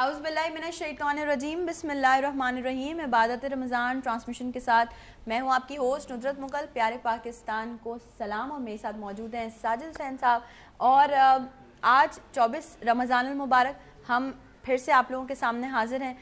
اعوذ باللہ من الشیطان الرجیم بسم اللہ الرحمن الرحیم. عبادت رمضان ٹرانسمیشن کے ساتھ میں ہوں آپ کی ہوسٹ نصرت مغل. پیارے پاکستان کو سلام. اور میرے ساتھ موجود ہیں ساجد حسین صاحب. اور آج 24 رمضان المبارک ہم پھر سے آپ لوگوں کے سامنے حاضر ہیں.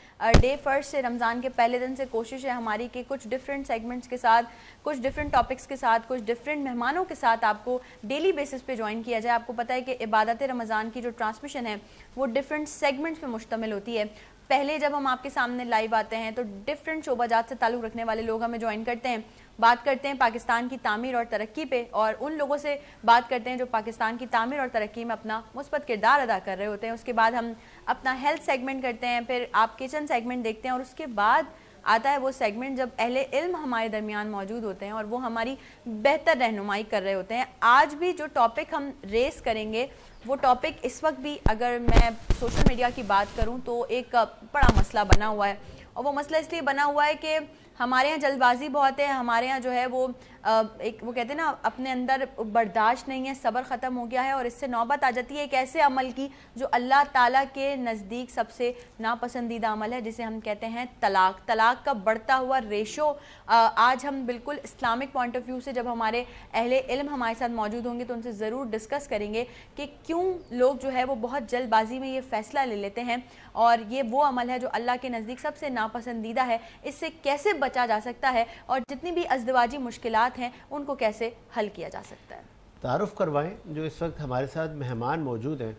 ڈے فرسٹ سے رمضان کے پہلے دن سے کوشش ہے ہماری کہ کچھ ڈفرینٹ سیگمنٹس کے ساتھ, کچھ ڈفرینٹ ٹاپکس کے ساتھ, کچھ ڈفرینٹ مہمانوں کے ساتھ آپ کو ڈیلی بیسس پہ جوائن کیا جائے. آپ کو پتہ ہے کہ عبادت رمضان کی جو ٹرانسمیشن ہے وہ ڈفرینٹ سیگمنٹس پہ مشتمل ہوتی ہے. پہلے جب ہم آپ کے سامنے لائیو آتے ہیں تو ڈفرینٹ شعبہ جات سے تعلق رکھنے والے لوگ ہمیں جوائن کرتے ہیں, بات کرتے ہیں پاکستان کی تعمیر اور ترقی پہ, اور ان لوگوں سے بات کرتے ہیں جو پاکستان کی تعمیر اور ترقی میں اپنا مثبت کردار ادا کر رہے ہوتے ہیں. اس کے بعد ہم اپنا ہیلتھ سیگمنٹ کرتے ہیں, پھر آپ کچن سیگمنٹ دیکھتے ہیں, اور اس کے بعد آتا ہے وہ سیگمنٹ جب اہل علم ہمارے درمیان موجود ہوتے ہیں اور وہ ہماری بہتر رہنمائی کر رہے ہوتے ہیں. آج بھی جو ٹاپک ہم ریز کریں گے وہ ٹاپک اس وقت بھی اگر میں سوشل میڈیا کی بات کروں تو ایک بڑا مسئلہ بنا ہوا ہے. اور وہ مسئلہ اس لیے بنا ہوا ہے کہ ہمارے یہاں جلد بازی بہت ہے. ہمارے یہاں جو ہے وہ وہ کہتے ہیں نا اپنے اندر برداشت نہیں ہے, صبر ختم ہو گیا ہے, اور اس سے نوبت آ جاتی ہے ایک ایسے عمل کی جو اللہ تعالیٰ کے نزدیک سب سے ناپسندیدہ عمل ہے, جسے ہم کہتے ہیں طلاق. طلاق کا بڑھتا ہوا ریشو آج ہم بالکل اسلامک پوائنٹ آف ویو سے جب ہمارے اہل علم ہمارے ساتھ موجود ہوں گے تو ان سے ضرور ڈسکس کریں گے کہ کیوں لوگ جو ہے وہ بہت جلد بازی میں یہ فیصلہ لے لیتے ہیں, اور یہ وہ عمل ہے جو اللہ کے نزدیک سب سے ناپسندیدہ ہے. اس سے کیسے بچا جا سکتا ہے, اور جتنی بھی ازدواجی مشکلات ہیں ان کو کیسے حل کیا جا سکتا ہے. تعارف کروائیں جو اس وقت ہمارے ساتھ مہمان موجود ہیں.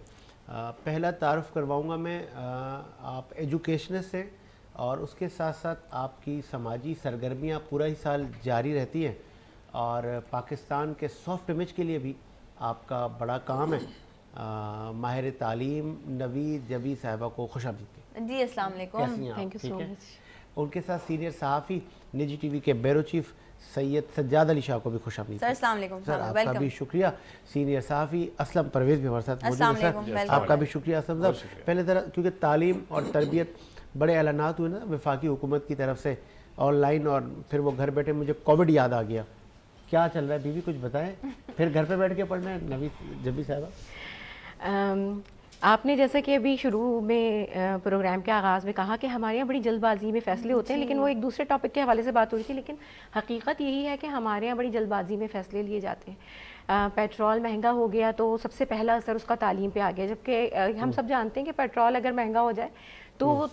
پہلا تعارف کرواؤں گا میں آپ ایجوکیشنسٹ ہیں, اور اس کے ساتھ ساتھ آپ کی سماجی سرگرمیاں پورا ہی سال جاری رہتی ہیں, اور پاکستان کے سافٹ امیج کے لیے بھی آپ کا بڑا کام ہے. ماہر تعلیم نوید جبی صاحبہ کو خوش آمدید. جی السلام علیکم. تھینک یو سو مچ. ان کے ساتھ سینئر صحافی نجی ٹی وی کے بیورو چیف سید سجاد علی شاہ کو بھی خوش آمدید. سر السلام علیکم. سر آپ کا بھی شکریہ. سینئر صحافی اسلم پرویز بھی ہمارے ساتھ موجود ہے. سر آپ کا بھی شکریہ اسلم صاحب. پہلے ذرا کیونکہ تعلیم اور تربیت بڑے اعلانات ہوئے نا وفاقی حکومت کی طرف سے آن لائن, اور پھر وہ گھر بیٹھے, مجھے کووڈ یاد آ گیا. کیا چل رہا ہے بیوی, کچھ بتائیں. پھر گھر پہ بیٹھ کے پڑھنا ہے نوید جبی صاحبہ. آپ نے جیسا کہ ابھی شروع میں پروگرام کے آغاز میں کہا کہ ہمارے یہاں بڑی جلد بازی میں فیصلے ہوتے ہیں, لیکن وہ ایک دوسرے ٹاپک کے حوالے سے بات ہو رہی تھی, لیکن حقیقت یہی ہے کہ ہمارے یہاں بڑی جلد بازی میں فیصلے لیے جاتے ہیں. پیٹرول مہنگا ہو گیا تو سب سے پہلا اثر اس کا تعلیم پہ آ گیا, جبکہ ہم سب جانتے ہیں کہ پیٹرول اگر مہنگا ہو جائے تو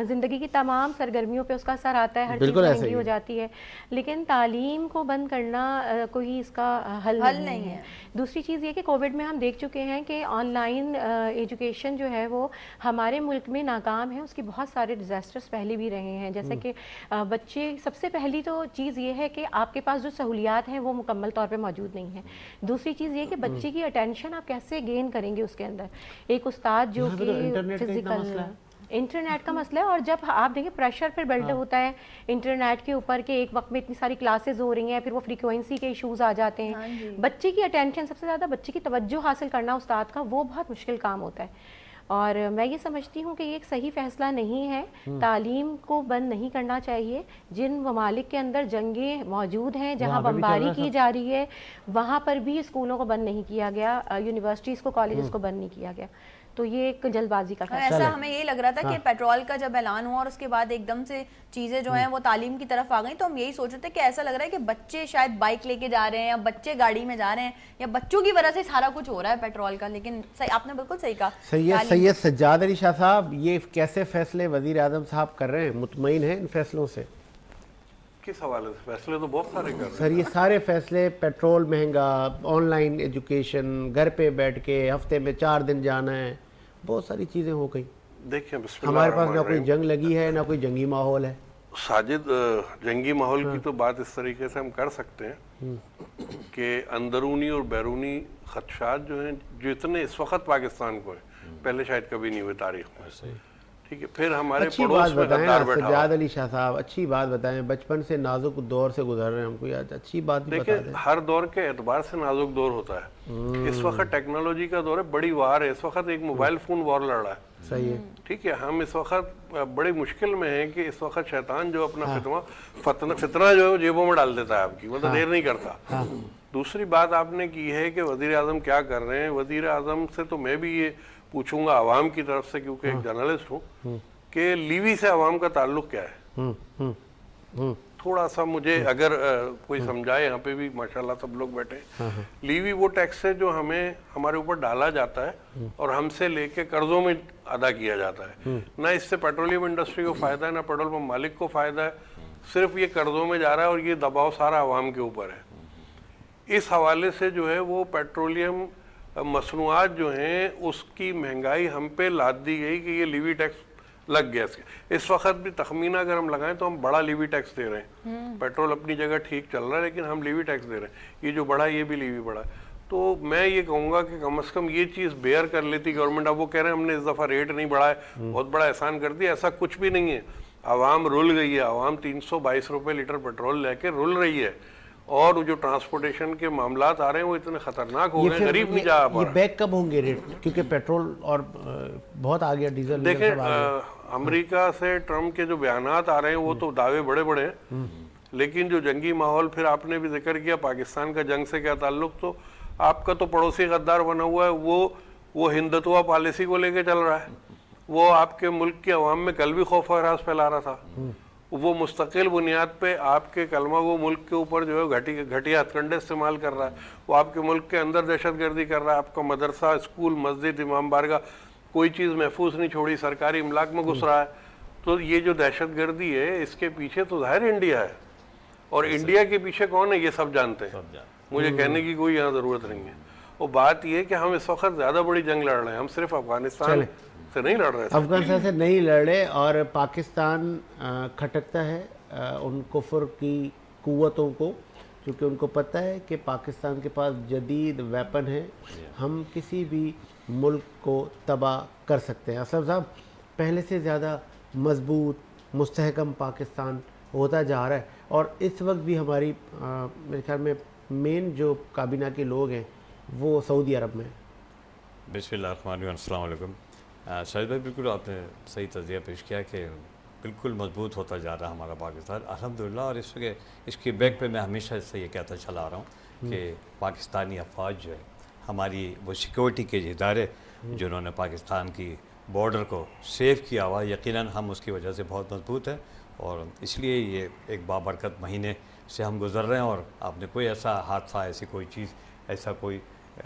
زندگی کی تمام سرگرمیوں پہ اس کا اثر آتا ہے, ہر چیز مہنگی ہو جاتی ہے. لیکن تعلیم کو بند کرنا کوئی اس کا حل نہیں ہے. دوسری چیز یہ کہ کووڈ میں ہم دیکھ چکے ہیں کہ آن لائن ایجوکیشن جو ہے وہ ہمارے ملک میں ناکام ہے. اس کی بہت سارے ڈیزاسٹرز پہلے بھی رہے ہیں, جیسے کہ بچے, سب سے پہلی تو چیز یہ ہے کہ آپ کے پاس جو سہولیات ہیں وہ مکمل طور پہ موجود نہیں ہیں. دوسری چیز یہ کہ بچے کی اٹینشن آپ کیسے گین کریں گے اس کے اندر. ایک استاد جو کہ فزیکل انٹرنیٹ کا مسئلہ ہے, اور جب آپ دیکھیں پریشر پھر بلڈ ہوتا ہے انٹرنیٹ کے اوپر کہ ایک وقت میں اتنی ساری کلاسز ہو رہی ہیں, پھر وہ فریکوینسی کے ایشوز آ جاتے ہیں. بچے کی اٹینشن, سب سے زیادہ بچے کی توجہ حاصل کرنا استاد کا, وہ بہت مشکل کام ہوتا ہے. اور میں یہ سمجھتی ہوں کہ یہ ایک صحیح فیصلہ نہیں ہے. تعلیم کو بند نہیں کرنا چاہیے. جن ممالک کے اندر جنگیں موجود ہیں, جہاں بمباری کی جا رہی ہے, وہاں پر بھی اسکولوں کو بند نہیں کیا گیا, یونیورسٹیز کو, کالجز کو بند نہیں کیا گیا. تو یہ ایک جلد بازی کا فیصلہ. ایسا ہمیں یہی لگ رہا تھا کہ پیٹرول کا جب اعلان ہوا اور اس کے بعد ایک دم سے چیزیں جو ہیں وہ تعلیم کی طرف آ گئیں, تو ہم یہی سوچ رہے تھے کہ ایسا لگ رہا ہے کہ بچے شاید بائک لے کے جا رہے ہیں, یا بچے گاڑی میں جا رہے ہیں, یا بچوں کی وجہ سے سارا کچھ ہو رہا ہے پیٹرول کا. لیکن آپ نے بالکل صحیح کہا. سید سجاد علی شاہ صاحب, یہ کیسے فیصلے وزیر اعظم صاحب کر رہے ہیں, مطمئن ہیں ان فیصلوں سے؟ کس حوالے سے؟ فیصلے تو بہت سارے کر رہے ہیں سر. یہ سارے فیصلے, پیٹرول مہنگا, آن لائن ایجوکیشن, گھر پہ بیٹھ کے ہفتے میں 4 دن جانا ہے, بہت ساری چیزیں ہو گئی. دیکھیں بسم اللہ ہمارے پاس نہ کوئی جنگ لگی ہے, نہ کوئی جنگی ماحول ہے. ساجد, جنگی ماحول کی تو بات اس طریقے سے ہم کر سکتے ہیں کہ اندرونی اور بیرونی خدشات جو ہیں, جو اتنے اس وقت پاکستان کو ہیں, پہلے شاید کبھی نہیں ہوئے تاریخ میں. ٹھیک ہے, پھر ہمارے پڑوس میں غدار بیٹھا. سجاد علی شاہ صاحب اچھی بات بتائیں, بچپن سے نازک دور سے گزر رہے ہیں, ہم کو یاد اچھی بات بتا دیں. دیکھیں, ہر دور کے اعتبار سے نازک دور ہوتا ہے. اس وقت ٹیکنالوجی کا دور ہے, بڑی وار ہے. اس وقت ایک موبائل فون وار لڑ رہا ہے. صحیح ہے. ٹھیک ہے, ہم اس وقت بڑی مشکل میں ہیں کہ اس وقت شیطان جو اپنا فتنہ جو ہے وہ جیبوں میں ڈال دیتا ہے آپ کی, مطلب دیر نہیں کرتا. دوسری بات آپ نے کی ہے کہ وزیر اعظم کیا کر رہے ہیں. وزیر اعظم سے تو میں بھی یہ پوچھوں گا عوام کی طرف سے کیونکہ ایک جرنلسٹ ہوں کہ لیوی سے عوام کا تعلق کیا ہے. تھوڑا سا مجھے اگر کوئی سمجھائے, یہاں پہ بھی ماشاءاللہ سب لوگ بیٹھے ہیں. لیوی وہ ٹیکس ہے جو ہمیں ہمارے اوپر ڈالا جاتا ہے اور ہم سے لے کے قرضوں میں ادا کیا جاتا ہے. نہ اس سے پیٹرولیم انڈسٹری کو فائدہ ہے, نہ پیٹرول پمپ مالک کو فائدہ ہے, صرف یہ قرضوں میں جا رہا ہے اور یہ دباؤ سارا عوام کے اوپر ہے. اس حوالے سے جو ہے وہ پیٹرولیم مصنوعات جو ہیں اس کی مہنگائی ہم پہ لاد دی گئی کہ یہ لیوی ٹیکس لگ گیا. اس وقت بھی تخمینہ اگر ہم لگائیں تو ہم بڑا لیوی ٹیکس دے رہے ہیں. پیٹرول اپنی جگہ ٹھیک چل رہا ہے لیکن ہم لیوی ٹیکس دے رہے ہیں. یہ جو بڑا یہ بھی لیوی بڑا ہے. تو میں یہ کہوں گا کہ کم از کم یہ چیز بیئر کر لیتی گورنمنٹ. اب وہ کہہ رہے ہیں ہم نے اس دفعہ ریٹ نہیں بڑھائے, بہت بڑا احسان کر دیا. ایسا کچھ بھی نہیں ہے. عوام رول گئی ہے. عوام 322 روپے لیٹر پیٹرول لے کے رول رہی ہے. اور جو ٹرانسپورٹیشن کے معاملات آ رہے ہیں وہ اتنے خطرناک ہو گئے ہیں, غریب نہیں جا پا رہا. یہ بیک کب ہوں گے ریٹ, کیونکہ پیٹرول اور بہت آ گیا, ڈیزل. دیکھیں امریکہ سے ٹرمپ کے جو بیانات آ رہے ہیں وہ تو دعوے بڑے بڑے ہیں, لیکن جو جنگی ماحول, پھر آپ نے بھی ذکر کیا پاکستان کا جنگ سے کیا تعلق, تو آپ کا تو پڑوسی غدار بنا ہوا ہے, وہ ہندتوا پالیسی کو لے کے چل رہا ہے. وہ آپ کے ملک کے عوام میں کل بھی خوف و ہراس پھیلا رہا تھا. وہ مستقل بنیاد پہ آپ کے کلمہ وہ ملک کے اوپر جو ہے گھٹیا ہتھ کنڈے استعمال کر رہا ہے. وہ آپ کے ملک کے اندر دہشت گردی کر رہا ہے. آپ کا مدرسہ, اسکول, مسجد, امام بارگاہ, کوئی چیز محفوظ نہیں چھوڑی, سرکاری املاک میں گھس رہا ہے. تو یہ جو دہشت گردی ہے اس کے پیچھے تو ظاہر انڈیا ہے, اور انڈیا کے پیچھے کون ہے یہ سب جانتے ہیں. مجھے کہنے کی کوئی یہاں ضرورت نہیں ہے. اور بات یہ ہے کہ ہم اس وقت زیادہ بڑی جنگ لڑ رہے ہیں, ہم صرف افغانستان سے نہیں لڑ رہے. افغانستان سے نہیں لڑ رہے, اور پاکستان کھٹکتا ہے ان کفر کی قوتوں کو, کیونکہ ان کو پتہ ہے کہ پاکستان کے پاس جدید ویپن ہے, ہم کسی بھی ملک کو تباہ کر سکتے ہیں. اسلم صاحب, پہلے سے زیادہ مضبوط مستحکم پاکستان ہوتا جا رہا ہے, اور اس وقت بھی ہماری میرے خیال میں مین جو کابینہ کے لوگ ہیں وہ سعودی عرب میں. بسم اللہ الرحمن الرحیم. السلام علیکم. شاہد بھائی, بالکل آپ نے صحیح تجزیہ پیش کیا کہ بالکل مضبوط ہوتا جا رہا ہے ہمارا پاکستان الحمدللہ. اور اس کے بیک پہ میں ہمیشہ سے یہ کہتا چلا آ رہا ہوں کہ پاکستانی افواج جو ہے, ہماری وہ سیکورٹی کے ادارے جنہوں نے پاکستان کی بارڈر کو سیف کیا ہوا, یقیناً ہم اس کی وجہ سے بہت مضبوط ہیں. اور اس لیے یہ ایک بابرکت مہینے سے ہم گزر رہے ہیں, اور آپ نے کوئی ایسا حادثہ, ایسی کوئی چیز, ایسا کوئی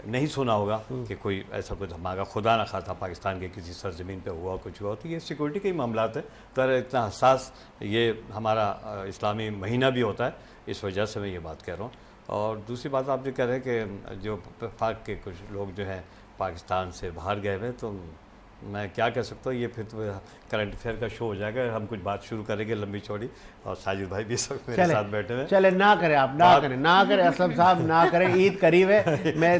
نہیں سنا ہوگا کہ کوئی ایسا کچھ ہمارا خدا نہ خواستہ پاکستان کے کسی سرزمین پہ ہوا کچھ ہوا. تو یہ سیکورٹی کے ہی معاملات ہیں, تو اتنا حساس یہ ہمارا اسلامی مہینہ بھی ہوتا ہے, اس وجہ سے میں یہ بات کہہ رہا ہوں. اور دوسری بات آپ جو کہہ رہے ہیں کہ جو پاک کے کچھ لوگ جو ہیں پاکستان سے باہر گئے ہوئے, تو میں کیا کہہ سکتا ہوں, یہ پھر تو کرنٹ افیئر کا شو ہو جائے گا, ہم کچھ بات شروع کریں گے لمبی چوڑی, اور ساجد بھائی بھی اس وقت میرے ساتھ بیٹھے ہوئے. چلے نہ کریں آپ, نہ کریں اسلم صاحب, نہ کریں. عید قریب ہے. میں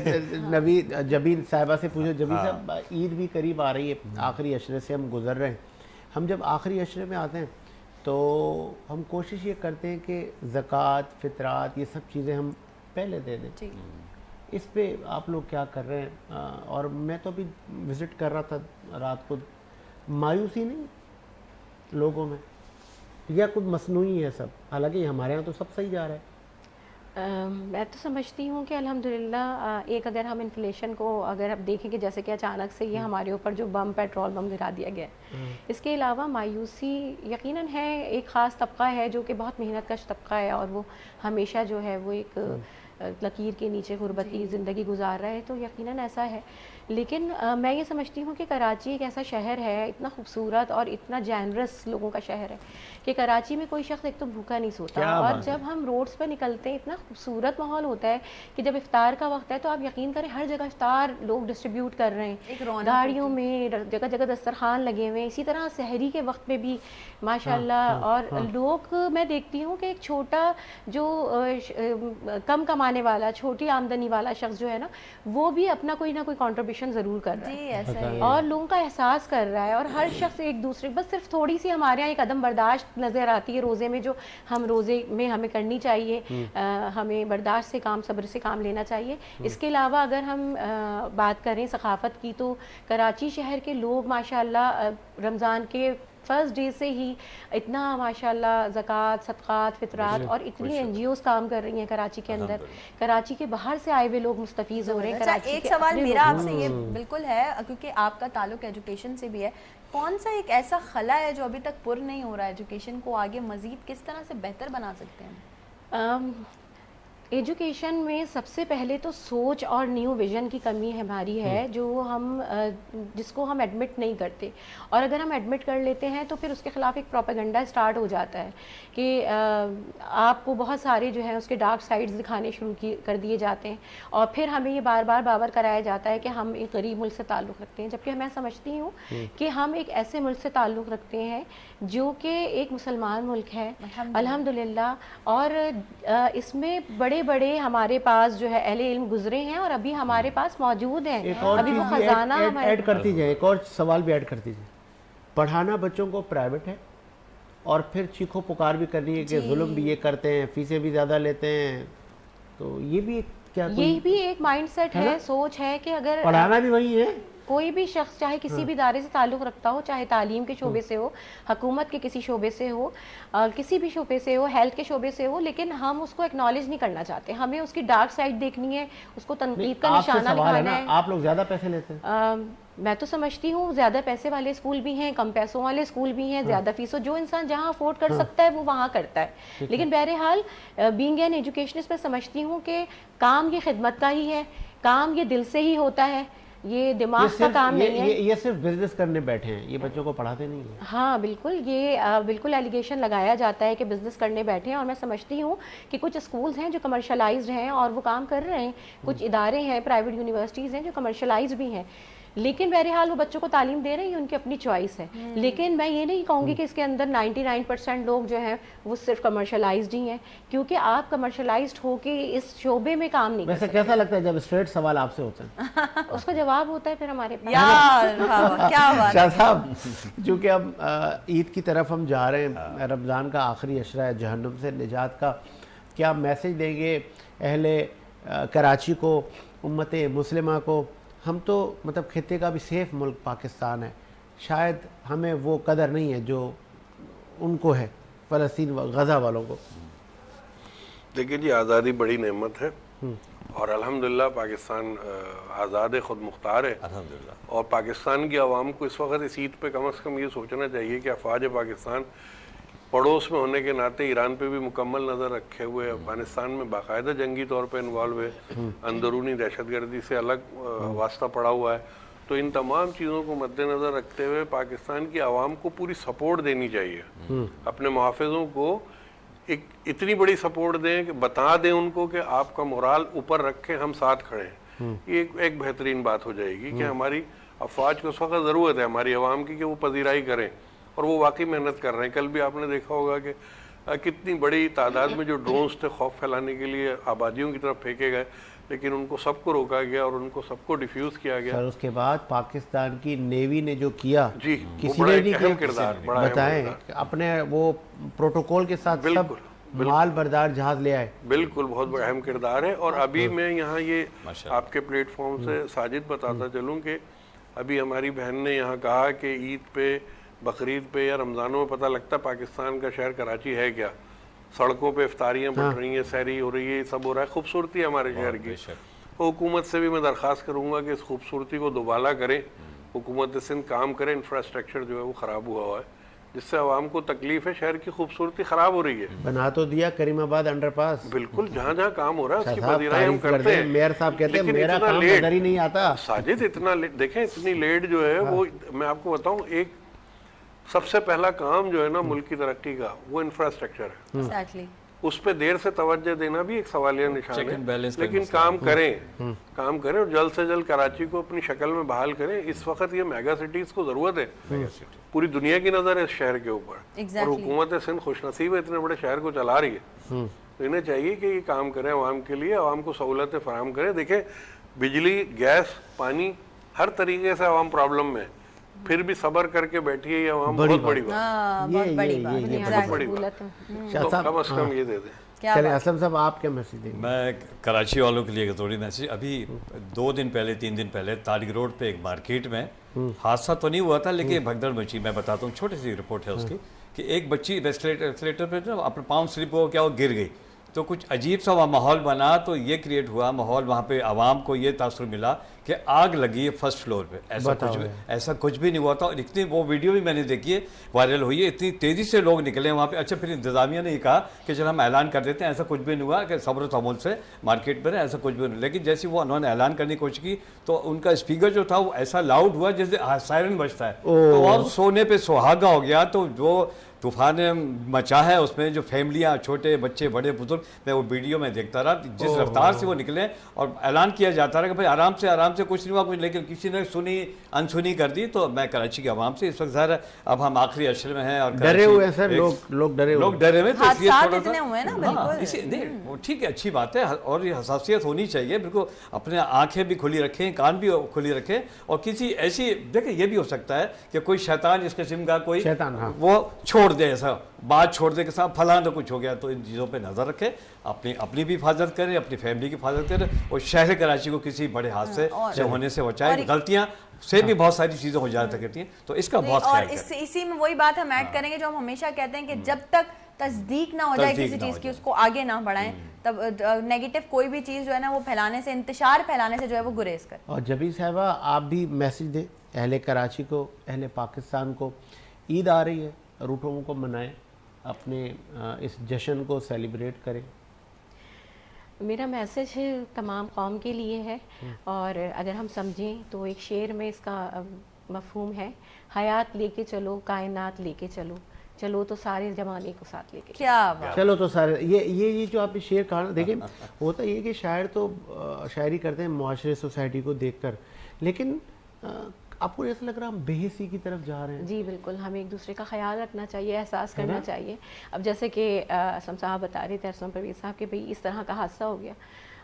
نوید جبین صاحبہ سے پوچھوں, جبین صاحب عید بھی قریب آ رہی ہے, آخری عشرے سے ہم گزر رہے ہیں. ہم جب آخری عشرے میں آتے ہیں تو ہم کوشش یہ کرتے ہیں کہ زکوٰۃ, فطرات, یہ سب چیزیں ہم پہلے دے دیں. اس پہ آپ لوگ کیا کر رہے ہیں؟ اور میں تو ابھی وزٹ کر رہا تھا رات کو, مایوسی نہیں لوگوں میں, یا کچھ مصنوعی ہے سب؟ حالانکہ ہمارے ہاں تو سب صحیح جا رہا ہے. میں تو سمجھتی ہوں کہ الحمدللہ ایک اگر ہم انفلیشن کو اگر اب دیکھیں کہ جیسے کہ اچانک سے یہ ہمارے اوپر جو پیٹرول بم گرا دیا گیا ہے, اس کے علاوہ مایوسی یقیناً ہے. ایک خاص طبقہ ہے جو کہ بہت محنت کش طبقہ ہے, اور وہ ہمیشہ جو ہے وہ ایک لکیر کے نیچے غربتی زندگی گزار رہا ہے, تو یقیناً ایسا ہے. لیکن میں یہ سمجھتی ہوں کہ کراچی ایک ایسا شہر ہے, اتنا خوبصورت اور اتنا جینرس لوگوں کا شہر ہے کہ کراچی میں کوئی شخص ایک تو بھوکا نہیں سوتا. اور جب ہم روڈز پہ نکلتے ہیں اتنا خوبصورت ماحول ہوتا ہے کہ جب افطار کا وقت ہے تو آپ یقین کریں ہر جگہ افطار لوگ ڈسٹریبیوٹ کر رہے ہیں, گاڑیوں میں جگہ جگہ دسترخوان لگے ہوئے ہیں. اسی طرح سحری کے وقت پہ بھی ماشاءاللہ. اور لوگ میں دیکھتی ہوں کہ ایک چھوٹا جو کم کمانے والا, چھوٹی آمدنی والا شخص جو ہے نا, وہ بھی اپنا کوئی نہ کوئی کنٹریبیوشن ضرور کر رہا ہے, اور لوگوں کا احساس کر رہا ہے. اور ہر شخص ایک دوسرے, بس صرف تھوڑی سی ہمارے یہاں ایک عدم برداشت نظر آتی ہے روزے میں, جو ہم روزے میں ہمیں کرنی چاہیے, ہمیں برداشت سے کام, صبر سے کام لینا چاہیے. اس کے علاوہ اگر ہم بات کریں ثقافت کی, تو کراچی شہر کے لوگ ماشاءاللہ رمضان کے فرسٹ ڈے سے ہی اتنا ماشاءاللہ زکوٰۃ، صدقات، فطرات اور اتنی NGOs کام کر رہی ہیں کراچی کے اندر. کراچی کے باہر سے آئے ہوئے لوگ مستفیض ہو رہے ہیں. اچھا کراچی ایک کے سوال اپنے میرا لوگ- آپ سے یہ بالکل ہے کیونکہ آپ کا تعلق ایجوکیشن سے بھی ہے، کون سا ایک ایسا خلا ہے جو ابھی تک پر نہیں ہو رہا ہے؟ ایجوکیشن کو آگے مزید کس طرح سے بہتر بنا سکتے ہیں؟ ایجوکیشن میں سب سے پہلے تو سوچ اور نیو ویژن کی کمی ہماری ہے، جو ہم جس کو ہم ایڈمٹ نہیں کرتے، اور اگر ہم ایڈمٹ کر لیتے ہیں تو پھر اس کے خلاف ایک پروپیگنڈا اسٹارٹ ہو جاتا ہے کہ آپ کو بہت سارے جو ہیں اس کے ڈارک سائڈز دکھانے شروع کر دیے جاتے ہیں، اور پھر ہمیں یہ بار بار باور کرایا جاتا ہے کہ ہم ایک غریب ملک سے تعلق رکھتے ہیں، جبکہ میں سمجھتی ہوں کہ ہم ایک ایسے ملک سے تعلق رکھتے ہیں جو کہ ایک مسلمان ملک ہے الحمدللہ، اور اس میں بڑے ہمارے پاس جو ہے اہل علم گزرے ہیں اور ابھی ہمارے پاس موجود ہیں. ایک اور ابھی وہ چیز خزانہ ایڈ کرتی جائے، ایک اور سوال بھی ایڈ کرتی جائے. پڑھانا بچوں کو پرائیویٹ ہے اور پھر چیخو پکار بھی کرنی ہے کہ ظلم بھی یہ کرتے ہیں، فیسیں بھی زیادہ لیتے ہیں، تو یہ بھی کیا یہ بھی ایک مائنڈ سیٹ ہے، سوچ ہے کہ اگر پڑھانا بھی وہی ہے. کوئی بھی شخص چاہے کسی بھی ادارے سے تعلق رکھتا ہو، چاہے تعلیم کے شعبے سے ہو، حکومت کے کسی شعبے سے ہو، کسی بھی شعبے سے ہو، ہیلتھ کے شعبے سے ہو، لیکن ہم اس کو اکنالج نہیں کرنا چاہتے. ہمیں اس کی ڈارک سائڈ دیکھنی ہے، اس کو تنقید کا آپ سے نشانہ سوال ہے لگانا نا، ہے. آپ لوگ زیادہ پیسے لیتے ہیں. میں تو سمجھتی ہوں زیادہ پیسے والے اسکول بھی ہیں، کم پیسوں والے اسکول بھی ہیں، زیادہ فیسوں، جو انسان جہاں افورڈ کر سکتا ہے وہ وہاں کرتا ہے. لیکن بہرحال بینگ این ایجوکیشنسٹ میں سمجھتی ہوں کہ کام یہ خدمت کا ہی ہے، کام یہ دل سے ہی ہوتا ہے، یہ دماغ کا کام نہیں ہے. یہ صرف بزنس کرنے بیٹھے ہیں، یہ بچوں کو پڑھاتے نہیں ہیں. ہاں بالکل، یہ بالکل ایلیگیشن لگایا جاتا ہے کہ بزنس کرنے بیٹھے ہیں، اور میں سمجھتی ہوں کہ کچھ اسکولز ہیں جو کمرشلائزڈ ہیں اور وہ کام کر رہے ہیں، کچھ ادارے ہیں، پرائیویٹ یونیورسٹیز ہیں جو کمرشلائزڈ بھی ہیں، لیکن بہرحال وہ بچوں کو تعلیم دے رہے ہیں، ان کی اپنی چوائس ہے. لیکن میں یہ نہیں کہوں گی کہ اس کے اندر 99% لوگ جو ہیں وہ صرف کمرشلائزڈ ہی ہیں، کیونکہ آپ کمرشلائزڈ ہو کے اس شعبے میں کام نہیں کر ویسے کیسا لگتا ہے جب اسٹریٹ سوال آپ سے ہوتا ہے؟ سکتے. اس کا جواب ہوتا ہے پھر ہمارے پاس. یار کیا بات. شاہ صاحب، چونکہ اب عید کی طرف ہم جا رہے ہیں، رمضان کا آخری عشرہ ہے، جہنم سے نجات کا کیا میسج دیں گے اہل کراچی کو، امت مسلمہ کو؟ ہم تو مطلب خطے کا بھی سیف ملک پاکستان ہے، شاید ہمیں وہ قدر نہیں ہے جو ان کو ہے، فلسطین و غزہ والوں کو. دیکھیے جی، آزادی بڑی نعمت ہے اور الحمدللہ پاکستان آزاد خود مختار ہے. الحمدللہ. اور پاکستان کی عوام کو اس وقت اس عید پہ کم از کم یہ سوچنا چاہیے کہ افواج پاکستان پڑوس میں ہونے کے ناطے ایران پہ بھی مکمل نظر رکھے ہوئے، افغانستان میں باقاعدہ جنگی طور پہ انوالو ہے، اندرونی دہشت گردی سے الگ واسطہ پڑا ہوا ہے. تو ان تمام چیزوں کو مد نظر رکھتے ہوئے پاکستان کی عوام کو پوری سپورٹ دینی چاہیے، اپنے محافظوں کو ایک اتنی بڑی سپورٹ دیں کہ بتا دیں ان کو کہ آپ کا مورال اوپر رکھیں، ہم ساتھ کھڑے ہیں. یہ ایک بہترین بات ہو جائے گی کہ ہماری افواج کو اس وقت ضرورت ہے ہماری عوام کی کہ وہ پذیرائی کریں، اور وہ واقعی محنت کر رہے ہیں. کل بھی آپ نے دیکھا ہوگا کہ کتنی بڑی تعداد میں جو ڈرونز تھے خوف پھیلانے کے لیے آبادیوں کی طرف پھینکے گئے، لیکن ان کو سب کو روکا گیا اور ان کو سب کو ڈیفیوز کیا گیا. سر اس کے بعد پاکستان کی نیوی نے جو کیا، جی، کسی بڑا نے ایک نہیں اہم کیا. کردار، بڑا اہم بتائیں کردار. اپنے وہ پروٹوکول کے ساتھ سب مال بردار جہاز لے آئے. بالکل بہت بڑا اہم کردار ہے. اور ابھی میں یہاں یہ آپ کے پلیٹ فارم سے ساجد بتاتا چلوں کہ ابھی ہماری بہن نے یہاں کہا کہ عید پہ، بقرعید پہ یا رمضانوں میں پتہ لگتا پاکستان کا شہر کراچی ہے کیا. سڑکوں پہ افطاریاں بٹ رہی ہیں، سحری ہو رہی ہے، سب ہو رہا ہے. خوبصورتی ہے ہمارے شہر کی. حکومت سے بھی میں درخواست کروں گا کہ اس خوبصورتی کو دوبالا کریں. حکومت سندھ کام کرے، انفراسٹرکچر جو ہے وہ خراب ہوا ہے جس سے عوام کو تکلیف ہے، شہر کی خوبصورتی خراب ہو رہی ہے. بنا تو دیا کریم آباد انڈر پاس، بالکل جہاں جہاں کام ہو رہا ہے اس کی پذیرائی ہم کرتے ہیں. میئر صاحب کہتے ہیں لیکن میرا اتنا کام لیٹ، نظر ہی نہیں آتا. ساجد اتنا دیکھیں اتنی لیٹ جو ہے وہ، میں آپ کو بتاؤں، ایک سب سے پہلا کام جو ہے نا ملک کی ترقی کا وہ انفراسٹرکچر ہے. ایگزیکٹلی. اس پہ دیر سے توجہ دینا بھی ایک سوالیہ نشان Check and balance ہے، لیکن کام کریں اور جلد سے جلد کراچی کو اپنی شکل میں بحال کریں. اس وقت یہ میگا سٹیز کو ضرورت ہے، پوری دنیا کی نظر ہے اس شہر کے اوپر، اور حکومت سندھ خوش نصیب ہے اتنے بڑے شہر کو چلا رہی ہے. تو انہیں چاہیے کہ یہ کام کریں عوام کے لیے، عوام کو سہولتیں فراہم کریں. دیکھیں بجلی، گیس، پانی، ہر طریقے سے عوام پرابلم میں، پھر بھی صبر کر کے بیٹھی ہے یہ عوام، بہت بڑی بات. بہت بڑی بات. بہت بڑی بات. تو کم از کم یہ دے دیں. کیا چلیں بات. اسلم صاحب آپ کیا میسج دیں گے؟ میں کراچی والوں کے لیے ایک ضروری میسج. ابھی 2 دن پہلے 3 دن پہلے طارق روڈ پہ ایک مارکیٹ میں حادثہ تو نہیں ہوا تھا لیکن بھگدڑ مچی. میں بتاتا ہوں, چھوٹی سی رپورٹ ہے اس کی, کہ ایک بچی ایکسیلیٹر پہ اپنا پاؤں سلپ ہو گیا, وہ گر گئی. تو کچھ عجیب سا وہاں ماحول بنا, تو یہ کریٹ ہوا ماحول, وہاں پہ عوام کو یہ تاثر ملا کہ آگ لگی ہے فرسٹ فلور پہ. ایسا کچھ بھی نہیں ہوا تھا. اور اتنی وہ ویڈیو بھی میں نے دیکھی ہے, وائرل ہوئی ہے, اتنی تیزی سے لوگ نکلے وہاں پہ. اچھا پھر انتظامیہ نے یہ کہا کہ چل ہم اعلان کر دیتے ہیں, ایسا کچھ بھی نہیں ہوا, کہ صبر و تحمل سے مارکیٹ میں رہے, ایسا کچھ بھی نہیں. لیکن جیسے وہ انہوں نے اعلان کرنے کی کوشش کی تو ان کا اسپیکر جو تھا وہ ایسا لاؤڈ ہوا جیسے سائرن بجتا ہے, تو وہ سونے پہ سہاگا ہو گیا. تو جو طوفان مچا ہے اس میں جو فیملیاں, چھوٹے بچے, بڑے بزرگ, میں وہ ویڈیو میں دیکھتا رہا جس رفتار سے وہ نکلے, اور اعلان کیا جاتا رہا کہ بھائی آرام سے کچھ نہیں ہوا کچھ, لیکن کسی نے انسنی کر دی. تو میں کراچی کے عوام سے اس وقت ظاہر ہے اب ہم آخری اشرے میں ہیں اور ڈرے ہوئے ہیں سر, لوگ ڈرے ہوئے, تو اس لیے اتنے ہوئے نا. بالکل ٹھیک ہے, اچھی بات ہے, اور یہ حساسیت ہونی چاہیے. بالکل اپنے آنکھیں بھی کھلی رکھیں, کان بھی کھلی رکھیں, اور کسی ایسی دیکھیں یہ بھی ہو سکتا ہے کہ کوئی شیطان اس قسم کا کوئی وہ چھوڑ دے, ایسا بات چھوڑ دے کہ صاحب فلاں تو کچھ ہو گیا. تو ان چیزوں پہ نظر رکھیں, اپنی بھی حفاظت کریں, اپنی فیملی کی حفاظت کریں, اور شہر کراچی کو کسی بڑے حادثے سے ہونے سے بچائیں. غلطیاں سے بھی بہت ساری چیزیں ہو جایا کرتی ہیں, تو اس کا بہت خیال کریں. اور اسی میں وہی بات ہم ایڈ کریں گے جو ہم ہمیشہ کہتے ہیں کہ جب تک تصدیق نہ ہو جائے کسی چیز کی, اس کو آگے نہ بڑھائیں. تب نیگیٹو کوئی بھی چیز جو ہے نا وہ پھیلانے سے, انتشار پھیلانے سے جو ہے وہ گریز کریں. اور جبی صاحبہ آپ بھی میسج دیں اہل کراچی کو, اہل پاکستان کو. عید آ رہی ہے, روٹوں کو منائیں, اپنے اس جشن کو سیلیبریٹ کریں. میرا میسج تمام قوم کے لیے ہے, اور اگر ہم سمجھیں تو ایک شعر میں اس کا مفہوم ہے, حیات لے کے چلو, کائنات لے کے چلو, چلو تو سارے زمانے کو ساتھ لے کے. کیا بات. چلو تو سارے یہ جو آپ نے شعر کہا نا, دیکھیں ہوتا یہ کہ شاعر تو شاعری کرتے ہیں معاشرے سوسائٹی کو دیکھ کر, لیکن آپ کو ایسا لگ رہا ہم بے حسی کی طرف جا رہے ہیں. جی بالکل, ہمیں ایک دوسرے کا خیال رکھنا چاہیے, احساس کرنا چاہیے. اب جیسے کہ اسلم صاحب بتا رہے تھے, اسلم پرویز صاحب, کہ بھئی اس طرح کا حادثہ ہو گیا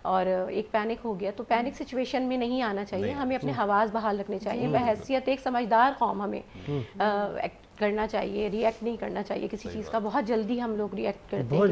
اور ایک پینک ہو گیا, تو پینک سچویشن میں نہیں آنا چاہیے. ہمیں اپنے حواس بحال رکھنے چاہیے. بحیثیت ایک سمجھدار قوم ہمیں ایکٹ کرنا چاہیے, ری ایکٹ نہیں کرنا چاہیے کسی چیز کا. بہت جلدی ہم لوگ ری ایکٹ کرتے ہیں, بہت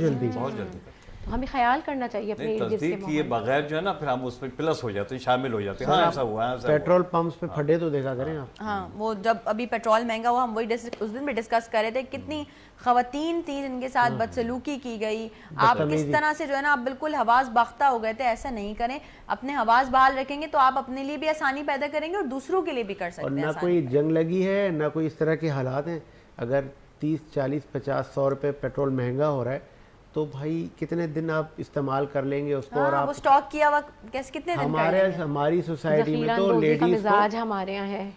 جلدی. تو ہمیں خیال کرنا چاہیے اپنے تصدیق کیے بغیر جو ہے نا, پھر ہم اس میں پلس ہو جاتے ہیں, شامل ہو جاتے ہیں. ہاں ایسا ہوا ہے. پیٹرول پمپس پہ پھڈے تو دیکھا کریں آپ. ہاں وہ جب ابھی پیٹرول مہنگا ہوا, ہم وہی اس دن بھی ڈسکس کر رہے تھے, کتنی خواتین تھیں جن کے ساتھ بدسلوکی کی گئی. آپ کس طرح سے جو ہے نا آپ بالکل حواس باختہ ہو گئے تھے. ایسا نہیں کریں, اپنے حواس بحال رکھیں گے تو آپ اپنے لیے بھی آسانی پیدا کریں گے اور دوسروں کے لیے بھی کر سکتے ہیں. اور نہ کوئی جنگ لگی ہے, نہ کوئی اس طرح کے حالات ہیں. اگر 30, 40, 50, 100 روپے پیٹرول مہنگا ہو رہا ہے تو بھائی کتنے دن آپ استعمال کر لیں گے اس کو, اور آپ سٹاک کیا ہوا کیسے کتنے دن ہماری سوسائٹی میں تو لیڈیز مزاج ہمارے یہاں ہے.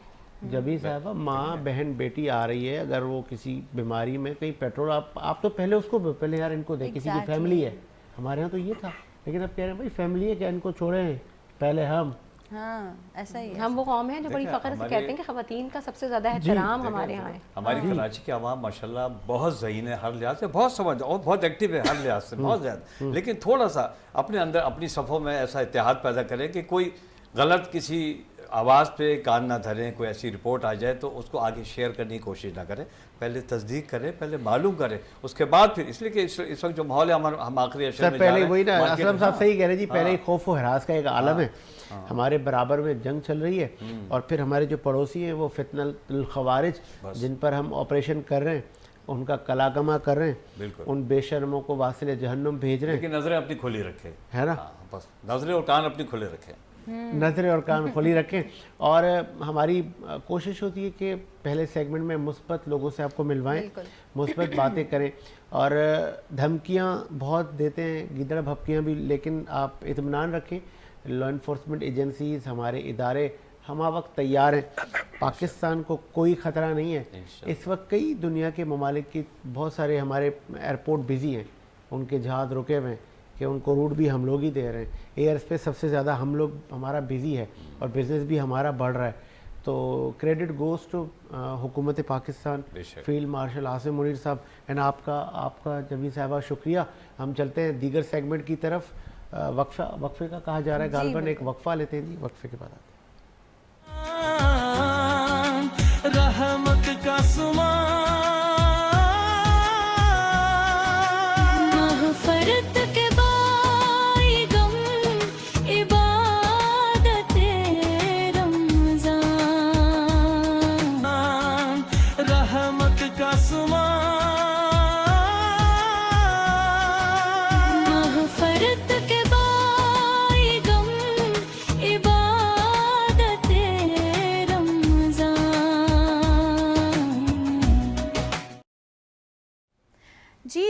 جبھی صاحبہ ماں بہن بیٹی آ رہی ہے, اگر وہ کسی بیماری میں کہیں پیٹرول, آپ تو پہلے اس کو پہلے یار ان کو دیں, کسی کی فیملی ہے. ہمارے یہاں تو یہ تھا, لیکن اب کہہ رہے ہیں بھائی فیملی ہے کیا, ان کو چھوڑیں پہلے ہم. ہاں ایسا ہی ہے. ہم وہ قوم ہیں جو بڑی فخر سے کہتے ہیں کہ خواتین کا سب سے زیادہ احترام ہمارے یہاں ہے. ہماری کراچی کے عوام ماشاءاللہ بہت ذہین ہے ہر لحاظ سے, بہت سمجھ اور بہت ایکٹیو ہے ہر لحاظ سے, بہت زیادہ. لیکن تھوڑا سا اپنے اندر اپنی صفوں میں ایسا اتحاد پیدا کریں کہ کوئی غلط کسی آواز پہ کان نہ دھریں, کوئی ایسی رپورٹ آ جائے تو اس کو آگے شیئر کرنے کی کوشش نہ کریں. پہلے تصدیق کریں, پہلے معلوم کریں, اس کے بعد پھر, اس لیے کہ اس وقت جو ماحول ہے ہم آخری اشرے میں جا رہے ہیں. پہلے وہی نا اسلم صاحب صحیح کہہ رہے جی, پہلے خوف و ہراس کا ایک عالم ہے, ہمارے برابر میں جنگ چل رہی ہے, اور پھر ہمارے جو پڑوسی ہیں وہ فتنہ الخوارج جن پر ہم آپریشن کر رہے ہیں, ان کا کلاکما کر رہے ہیں, ان بے شرموں کو واصل جہنم بھیج رہے ہیں. لیکن نظریں اپنی کھلی رکھیں, ہے نا, بس نظریں اور کان اپنی کھلے رکھیں, نظریں اور کان کھلی رکھیں. اور ہماری کوشش ہوتی ہے کہ پہلے سیگمنٹ میں مثبت لوگوں سے آپ کو ملوائیں, مثبت باتیں کریں. اور دھمکیاں بہت دیتے ہیں, گیدڑ بھپکیاں بھی, لیکن آپ اطمینان رکھیں, لا انفورسمنٹ ایجنسیز, ہمارے ادارے ہمہ وقت تیار ہیں. پاکستان کو کوئی خطرہ نہیں ہے. اس وقت کئی دنیا کے ممالک کی بہت سارے ہمارے ایئرپورٹ بزی ہیں, ان کے جہاز رکے ہوئے ہیں کہ ان کو روٹ بھی ہم لوگ ہی دے رہے ہیں. ایئر اسپیس سب سے زیادہ ہمارا بزی ہے, اور بزنس بھی ہمارا بڑھ رہا ہے. تو کریڈٹ گوز ٹو حکومت پاکستان, فیلڈ مارشل عاصم منیر صاحب, اینڈ آپ کا جبی صاحبہ شکریہ. ہم چلتے ہیں دیگر سیگمنٹ کی طرف. وقفے کا کہا جا رہا ہے غالباً, ایک وقفہ لیتے ہیں جی, وقفے کے بعد آتے ہیں. رحمت کا سمان مغفرت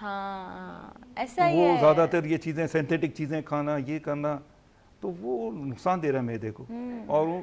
ہاں ایسا ہی وہ ہے. زیادہ تر یہ چیزیں سینتھیٹک چیزیں کھانا یہ کرنا تو وہ نقصان دے رہا ہے معدے کو. اور وہ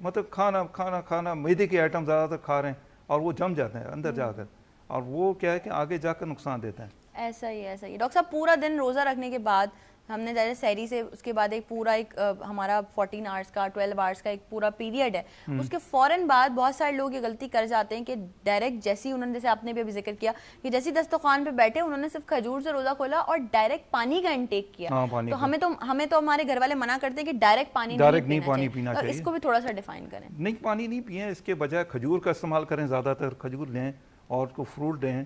مطلب کھانا میدے کے آئٹم زیادہ تر کھا رہے ہیں اور وہ جم جاتے ہیں اندر جا کر, اور وہ کیا ہے کہ آگے جا کر نقصان دیتا ہے. ایسا ہی ہے. ڈاکٹر صاحب پورا دن روزہ رکھنے کے بعد ہم نے جیسے سحری سے اس کے بعد ایک پورا ایک ہمارا 14 آورس کا 12 آورس کا ایک پورا پیریڈ ہے, اس کے فوراً بعد بہت سارے لوگ یہ غلطی کر جاتے ہیں کہ ڈائریکٹ جیسی انہوں نے, جیسے آپ نے بھی ابھی ذکر کیا کہ جیسی دسترخوان پہ بیٹھے انہوں نے صرف کھجور سے روزہ کھولا اور ڈائریکٹ پانی کا انٹیک کیا. تو ہمیں تو ہمارے گھر والے منع کرتے ہیں کہ ڈائریکٹ پانی نہیں پینا چاہیے. اس کو بھی تھوڑا سا ڈیفائن کریں. نہیں, پانی نہیں پئیں, اس کے بجائے کھجور کا استعمال کریں, زیادہ تر کھجور لیں اور کو فروٹ دیں.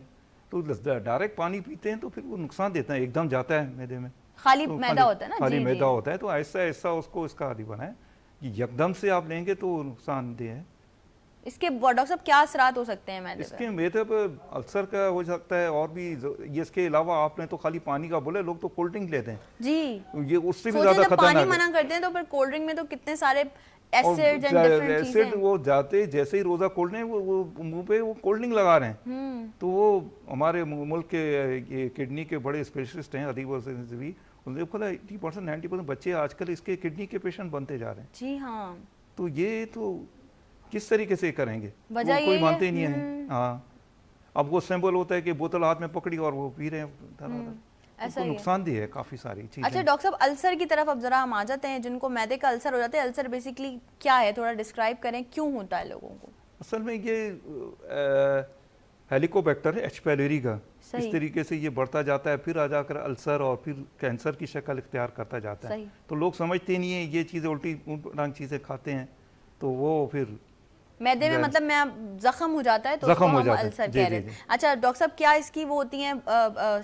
تو ڈائریکٹ پانی پیتے ہیں تو پھر وہ نقصان دیتا ہے, ایک دم جاتا ہے میدے میں, خالی میدا ہوتا ہے نا, خالی میدا ہوتا ہے. تو ایسا ایسا اس کو اس کا عادی بنائیں کہ یکدم سے آپ لیں گے تو نقصان دہ ہے. اس کے ڈاکٹر صاحب کیا اثرات ہو سکتے ہیں میدے اس کے میدے پر السر کا ہو سکتا ہے, اور بھی یہ اس کے علاوہ آپ نے تو خالی پانی کا بولے, لوگ تو کولڈ ڈرنک لیتے ہیں جی, یہ اس سے بھی زیادہ خطرناک ہے. پانی منع کرتے ہیں تو پھر کولڈ ڈرنک میں تو کتنے سارے ایسڈ اینڈ ڈفرنٹ چیزیں, وہ جاتے جیسے ہی روزہ کھول رہے ہیں وہ منہ پہ وہ کولڈ ڈرنک لگا رہے ہیں. تو وہ ہمارے ملک کے کڈنی کے بڑے اسپیشلسٹ ہیں ادیب سے بھی, انہوں نے کہا 80% 90% بچے آج کل اس کے کڈنی کے پیشنٹ بنتے جا رہے ہیں. جی ہاں, تو یہ تو کس طریقے سے کریں گے, کوئی مانتے ہی نہیں ہے. ہاں, اب وہ سمبل ہوتا ہے کہ بوتل ہاتھ میں پکڑی اور وہ پی رہے ہیں, ایسا نقصان دہ ہے کافی ساری چیزیں. اچھا ڈاکٹر صاحب السر کی طرف اب ذرا ہم آ جاتے ہیں, جن کو میدے کا السر ہو جاتا ہے. السر بیسیکلی کیا ہے, تھوڑا ڈسکرائب کریں, کیوں ہوتا ہے لوگوں کو؟ اصل میں یہ ہیلیکوبیکٹر ہے ایچ پیلوری کا, اس طریقے سے یہ بڑھتا جاتا ہے, پھر آ جا کر السر اور پھر کینسر کی شکل اختیار کرتا جاتا ہے. تو لوگ سمجھتے نہیں ہیں, یہ چیزیں الٹی رنگ چیزیں کھاتے ہیں تو وہ پھر میدے میں مطلب میں زخم ہو جاتا ہے تو اس کو ہم السر کہہ رہے ہیں. اچھا ڈاکٹر صاحب کیا اس کی وہ ہوتی ہیں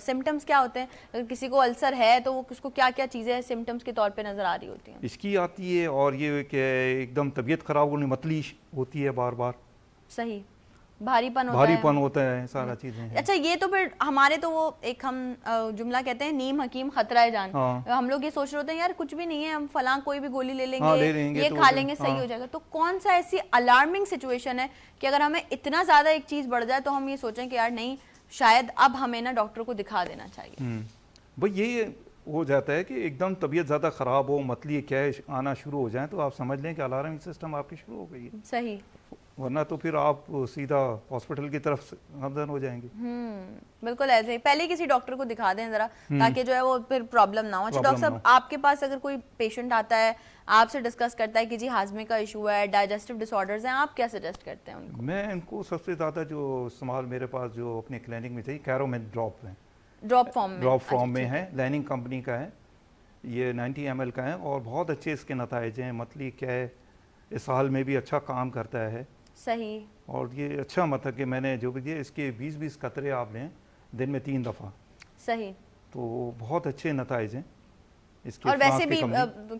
سمٹمز کیا ہوتے ہیں, اگر کسی کو السر ہے تو اس کو کیا کیا چیزیں سمٹمز کے طور پہ نظر آ رہی ہوتی ہیں؟ اس کی آتی ہے اور یہ کہ ایک دم طبیعت خراب ہونے, متلی ہوتی ہے بار بار, صحیح, بھاری پن ہوتا ہے, سارا چیزیں. اچھا یہ تو پھر ہمارے تو وہ ایک ہم جملہ کہتے ہیں نیم حکیم خطرہ جان, ہم لوگ یہ سوچ رہے ہوتے ہیں یار کچھ بھی نہیں ہے, ہم فلاں کوئی بھی گولی لے لیں گے, یہ کھا لیں گے, صحیح ہو جائے گا. تو کون سا ایسی الارمنگ سچویشن ہے کہ اگر ہمیں اتنا زیادہ ایک چیز بڑھ جائے تو ہم یہ سوچیں کہ یار نہیں, شاید اب ہمیں نا ڈاکٹر کو دکھا دینا چاہیے؟ بھئی یہ ہو جاتا ہے کہ ایک دم طبیعت زیادہ خراب ہو, متلی کیا ہے آنا شروع ہو جائیں تو آپ سمجھ لیں کہ الارمنگ سسٹم آپ کی شروع ہو گئی ہے. صحیح, ورنہ تو پھر آپ سیدھا ہاسپٹل کی طرف گامزن ہو جائیں گے. بالکل ایسے ہی, پہلے کسی ڈاکٹر کو دکھا دیں ذرا تاکہ جو ہے وہ پھر پرابلم نہ ہو. اچھا ڈاکٹر صاحب آپ کے پاس اگر کوئی پیشنٹ آتا ہے, آپ سے ڈسکس کرتا ہے کہ جی ہاضمے کا ایشو ہے, ڈائجسٹو ڈس آرڈرز ہیں, آپ کیا سجیسٹ کرتے ہیں ان کو؟ میں ان کو سب سے زیادہ جو استعمال میرے پاس جو اپنے کلینک میں تھی, کیرومین ڈراپ ہیں, ڈراپ فارم میں ہے, لیننگ کمپنی کا ہے, یہ 90 ml کا ہے اور بہت اچھے اس کے نتائج ہیں. متلی کیا ہے اسہال میں بھی اچھا کام کرتا ہے. صحیح, اور یہ اچھا مطلب کہ میں نے جو بھی دیا اس کے 20 قطرے آپ لیں دن میں 3 دفعہ. صحیح, تو بہت اچھے نتائج ہیں اس کے. اور ویسے بھی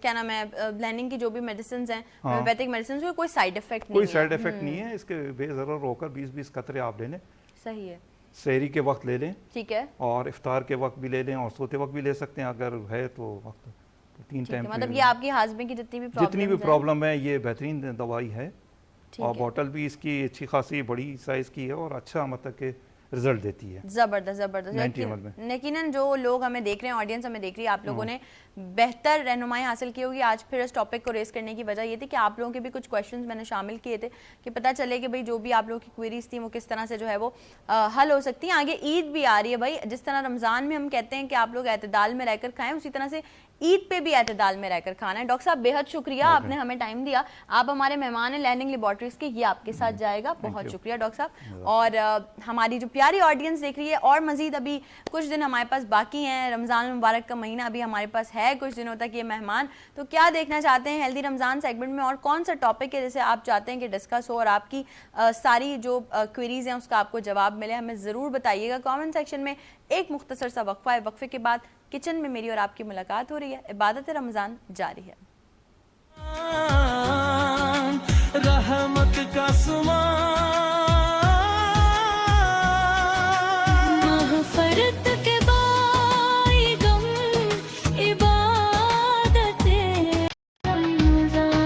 کیا نام ہے, لیننگ کی جو بھی میڈیسنز ہیں, ہومیوپیتھک میڈیسنز, کوئی سائیڈ افیکٹ نہیں ہے اس کے, بے ضرر ہو کر 20 قطرے آپ لے لیں. صحیح ہے, سحری کے وقت لے لیں, ٹھیک ہے, اور افطار کے وقت بھی لے لیں, اور سوتے وقت بھی لے سکتے ہیں اگر ہے تو وقت, 3 ٹائم. مطلب یہ آپ کی ہاضمے کی جتنی بھی پرابلم ہے یہ بہترین دوائی ہے, اور بوٹل بھی اس کی اچھی خاصی بڑی سائز کی ہے اور اچھا مطلب کہ رزلٹ دیتی ہے. زبردست. یقیناً جو لوگ ہمیں دیکھ رہے ہیں, آڈینس ہمیں دیکھ رہی ہے, آپ لوگوں نے بہتر رہنمائی حاصل کی ہوگی. آج پھر اس ٹاپک کو ریز کرنے کی وجہ یہ تھی کہ آپ لوگوں کے بھی کچھ کویشچنز میں نے شامل کیے تھے کہ پتہ چلے کہ بھئی جو بھی آپ لوگوں کی کوئریز تھیں وہ کس طرح سے جو ہے وہ حل ہو سکتی ہیں. آگے عید بھی آ رہی ہے بھائی, جس طرح رمضان میں ہم کہتے ہیں کہ آپ لوگ اعتدال میں رہ کر کھائیں, اسی طرح سے عید پہ بھی اعتدال میں رہ کر کھانا ہے. ڈاکٹر صاحب بے حد شکریہ, آپ نے ہمیں ٹائم دیا, آپ ہمارے مہمان ہیں لیننگ لیبارٹریز کے, یہ آپ کے ساتھ جائے گا. بہت شکریہ ڈاکٹر صاحب. اور ہماری جو پیاری آڈینس دیکھ رہی ہے, اور مزید ابھی کچھ دن ہمارے پاس باقی ہیں, رمضان المبارک کا مہینہ ابھی ہمارے پاس ہے, کچھ دنوں تک یہ مہمان, تو کیا دیکھنا چاہتے ہیں ہیلدی رمضان سیگمنٹ میں, اور کون سا ٹاپک ہے جیسے آپ چاہتے ہیں کہ ڈسکس ہو اور آپ کی ساری جو کوئریز ہیں اس کا آپ کو جواب ملے, ہمیں ضرور بتائیے گا کامنٹ سیکشن میں. ایک مختصر سا وقفہ ہے, وقفے کے بعد کچن میں میری اور آپ کی ملاقات ہو رہی ہے. عبادت رمضان جاری ہے. رحمت کا مغفرت کے بائیگم عبادت رمضان.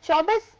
24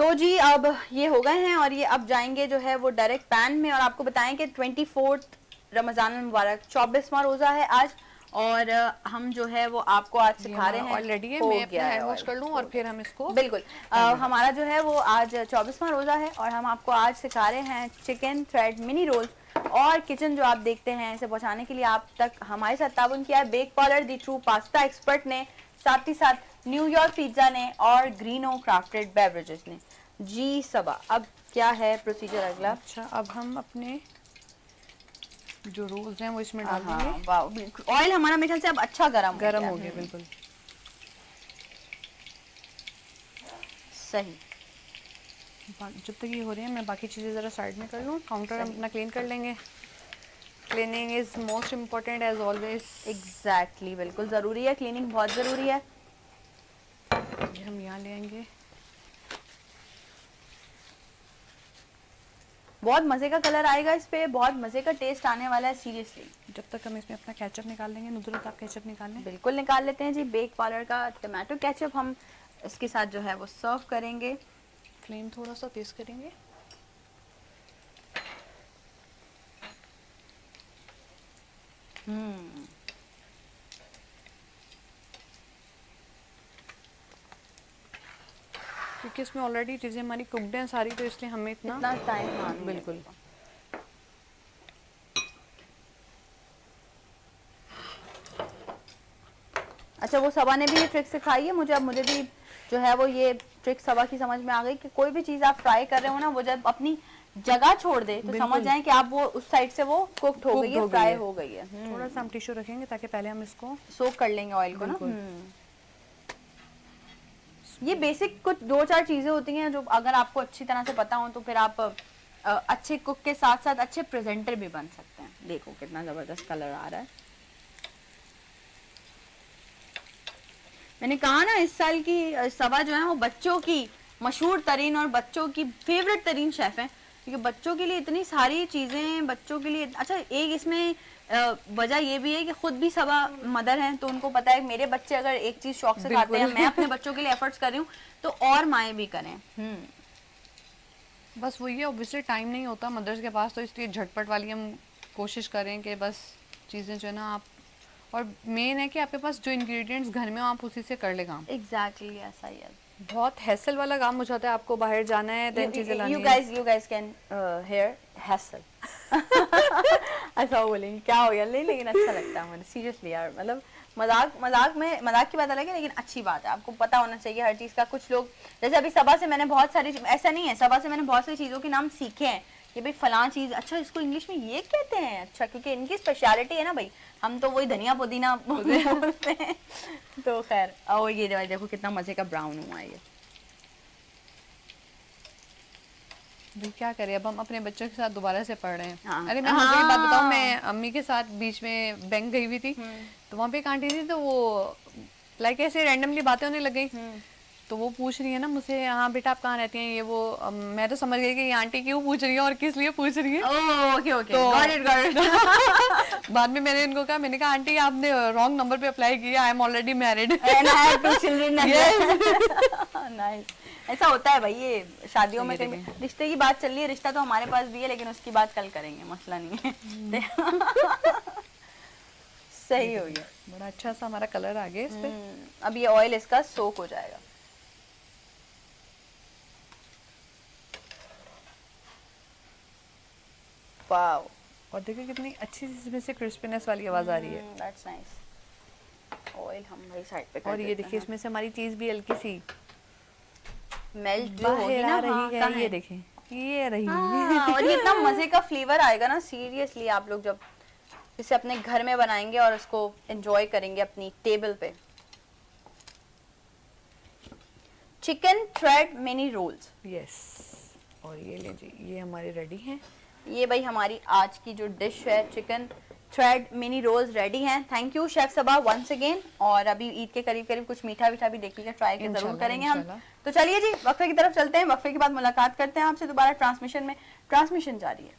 تو جی اب یہ ہو گئے ہیں اور یہ اب جائیں گے جو ہے وہ ڈائریکٹ پین میں. اور آپ کو بتائیں کہ 24 رمضان المبارک 24واں روزہ ہے آج, اور ہم جو ہے وہ آپ کو آج سکھا رہے ہیں. آلریڈی ہے, ہو میں گیا اپنا ہے ہینڈ واش oil, کر لوں اور پھر ہم اس کو بالکل. ہمارا جو ہے وہ آج 24واں روزہ ہے اور ہم آپ کو آج سکھا رہے ہیں چکن تھریڈ منی رول. اور کچن جو آپ دیکھتے ہیں اسے پہنچانے کے لیے آپ تک ہمارے ساتھ تعاون کیا ہے back parlour the true pasta expert نے, ساتھ ہی ساتھ نیو یارک پیزا نے اور گرینو کرافٹڈ بیوریجز نے. جی صبا, اب کیا ہے پروسیجر اگلا؟ اچھا اب ہم اپنے جو رولز ہیں وہ اس میں ڈال دیں گے. ہاں واو, بالکل آئل ہمارا میرے خیال سے اب اچھا گرم ہو گیا بالکل صحیح. جب تک یہ ہو رہے ہیں میں باقی چیزیں ذرا سائڈ میں کر لوں. کاؤنٹر ہم اپنا کلین کر لیں گے. Cleaning is most important as always. Exactly, بالکل ضروری ہے, کلیننگ بہت ضروری ہے. یہ ہم یہاں لے آئیں گے. بہت مزے کا کلر آئے گا اس پہ, بہت مزے کا ٹیسٹ آنے والا ہے سیریسلی. جب تک ہم اس میں اپنا کیچپ نکال لیں گے. ندرت آپ کیچپ نکال لیں. بالکل نکال لیتے ہیں جی. بیک پارلر کا ٹماٹو کیچپ ہم اس کے ساتھ جو ہے وہ سرو کریں گے. فلیم تھوڑا سا تیز کریں گے. کیونکہ اس میں آلریڈی چیزیں ہماری کوکڈ ہیں ساری, تو اس لیے ہمیں اتنا ٹائم بالکل. اچھا, وہ صبا نے بھی یہ ٹرک سکھائی ہے مجھے. اب مجھے بھی جو ہے وہ یہ ٹرک صبا کی سمجھ میں آ گئی کہ کوئی بھی چیز آپ فرائی کر رہے ہو نا, وہ جب اپنی جگہ چھوڑ دے تو سمجھ جائیں کہ آپ وہ اس سائڈ سے وہ کوکڈ ہو گئی ہے, فرائی ہو گئی ہے. تھوڑا سا ہم ٹیشو رکھیں گے تاکہ پہلے ہم اس کو سوک کر لیں گے آئل کو نا. یہ بیسک کچھ 2-4 چیزیں ہوتی ہیں جو اگر آپ کو اچھی طرح سے پتا ہوں تو پھر آپ اچھے کک کے ساتھ ساتھ اچھے پریزنٹر بھی بن سکتے ہیں. دیکھو کتنا زبردست کلر آ رہا ہے. میں نے کہا نا اس سال کی صبا جو ہے وہ بچوں کی مشہور ترین اور بچوں کی فیوریٹ ترین شیف ہیں, کیونکہ بچوں کے لیے اتنی ساری چیزیں بچوں کے لیے. اچھا, ایک اس میں وجہ یہ بھی ہے کہ خود بھی صبا مدر ہیں تو ان کو پتا ہے میرے بچے اگر ایک چیز شوق سے کھاتے ہیں, میں اپنے بچوں کے لیے ایفرٹس کر رہی ہوں تو اور مائیں بھی کریں. بس وہی ہے, اوبیسلی ٹائم نہیں ہوتا مدرس کے پاس, تو اس لیے جھٹپٹ والی ہم کوشش کریں کہ بس چیزیں جو ہے نا آپ, اور مین ہے کہ آپ کے پاس جو انگریڈینٹس گھر میں ہو آپ اسی سے کر لے کام. ایگزیکٹلی ایسا ہی ہے. بہت ہیسل والا کام ہو جاتا ہے, آپ کو باہر جانا ہے دین چیزیں لانی You ہیں. guys can hear hassle. ایسا بولیں گے کیا ہو گیا, نہیں لیکن اچھا لگتا ہے مجھے سیریسلی یار. مطلب مذاق کی بات الگ ہے لیکن اچھی بات ہے. آپ کو پتا ہونا چاہیے ہر چیز کا. کچھ لوگ جیسے ابھی صبا سے میں نے بہت ساری, ایسا نہیں ہے, صبا سے میں نے بہت ساری چیزوں کے نام سیکھے ہیں کہ بھائی فلاں چیز, اچھا اس کو انگلش میں یہ کہتے ہیں, اچھا کیونکہ ان کی اسپیشلٹی ہے نا بھائی. ہم تو وہی دھنیا پودینہ بولتے ہیں. تو خیر, اور یہ دیکھو کتنا مزے کا براؤن ہوا ہے یہ. کیا کریں, اب ہم اپنے بچوں کے ساتھ دوبارہ سے پڑھ رہے ہیں. ارے میں مزے کی بات بتاؤں, میں امی کے ساتھ بیچ میں بینک گئی ہوئی تھی, تو وہاں پہ ایک آنٹی تھی, تو وہ لائک ایسے رینڈملی باتیں ہونے لگ گئی. تو وہ پوچھ رہی ہے نا مجھ سے, ہاں بیٹا آپ کہاں رہتی ہیں, یہ وہ. میں تو سمجھ گئی کہ یہ آنٹی کیوں پوچھ رہی ہے اور کس لیے پوچھ رہی ہے. بعد میں نے ان کو کہا, میں نے کہا آنٹی آپ نے رانگ نمبر پہ اپلائی کیا, آئی ایم آلریڈی میرڈ. ایسا ہوتا ہے بھائی, یہ شادیوں میں رشتے کی بات چل رہی ہے. رشتہ تو ہمارے پاس بھی ہے لیکن اس کی بات کل کریں گے, مسئلہ نہیں ہے. صحیح ہو گیا, بڑا اچھا سا ہمارا کلر آ گیا اس پہ. اب یہ آئل اس کا سوک ہو جائے گا. واو, اور دیکھیں کتنی اچھی اس میں سے کرسپینس والی آواز آ رہی ہے. That's nice. آئل ہم بھائی سائڈ پہ کر اور یہ دیکھیں اس میں سے ہماری چیز بھی ہلکی سی میلٹ ہوگی نا. ہاں یہ دیکھیں, یہ رہی. اور یہ اتنا مزے کا فلیور آئے گا نا سیریسلی. آپ لوگ جب اسے اپنے گھر میں بنائیں گے اور اس کو انجوائے کریں گے اپنی ٹیبل پہ. Chicken thread mini rules. یس, اور یہ لیں جی, یہ ہمارے ریڈی ہیں. یہ بھائی ہماری آج کی جو ڈش ہے chicken thread mini rolls ready ہیں. Thank you chef Saba once again. اور ابھی عید کے قریب قریب کچھ میٹھا ویٹھا بھی دیکھیے گا, ٹرائی ضرور کریں گے ہم. تو چلیے جی وقفے کی طرف چلتے ہیں. وقفے کے بعد ملاقات کرتے ہیں آپ سے دوبارہ ٹرانسمیشن میں. ٹرانسمیشن جاری ہے.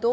2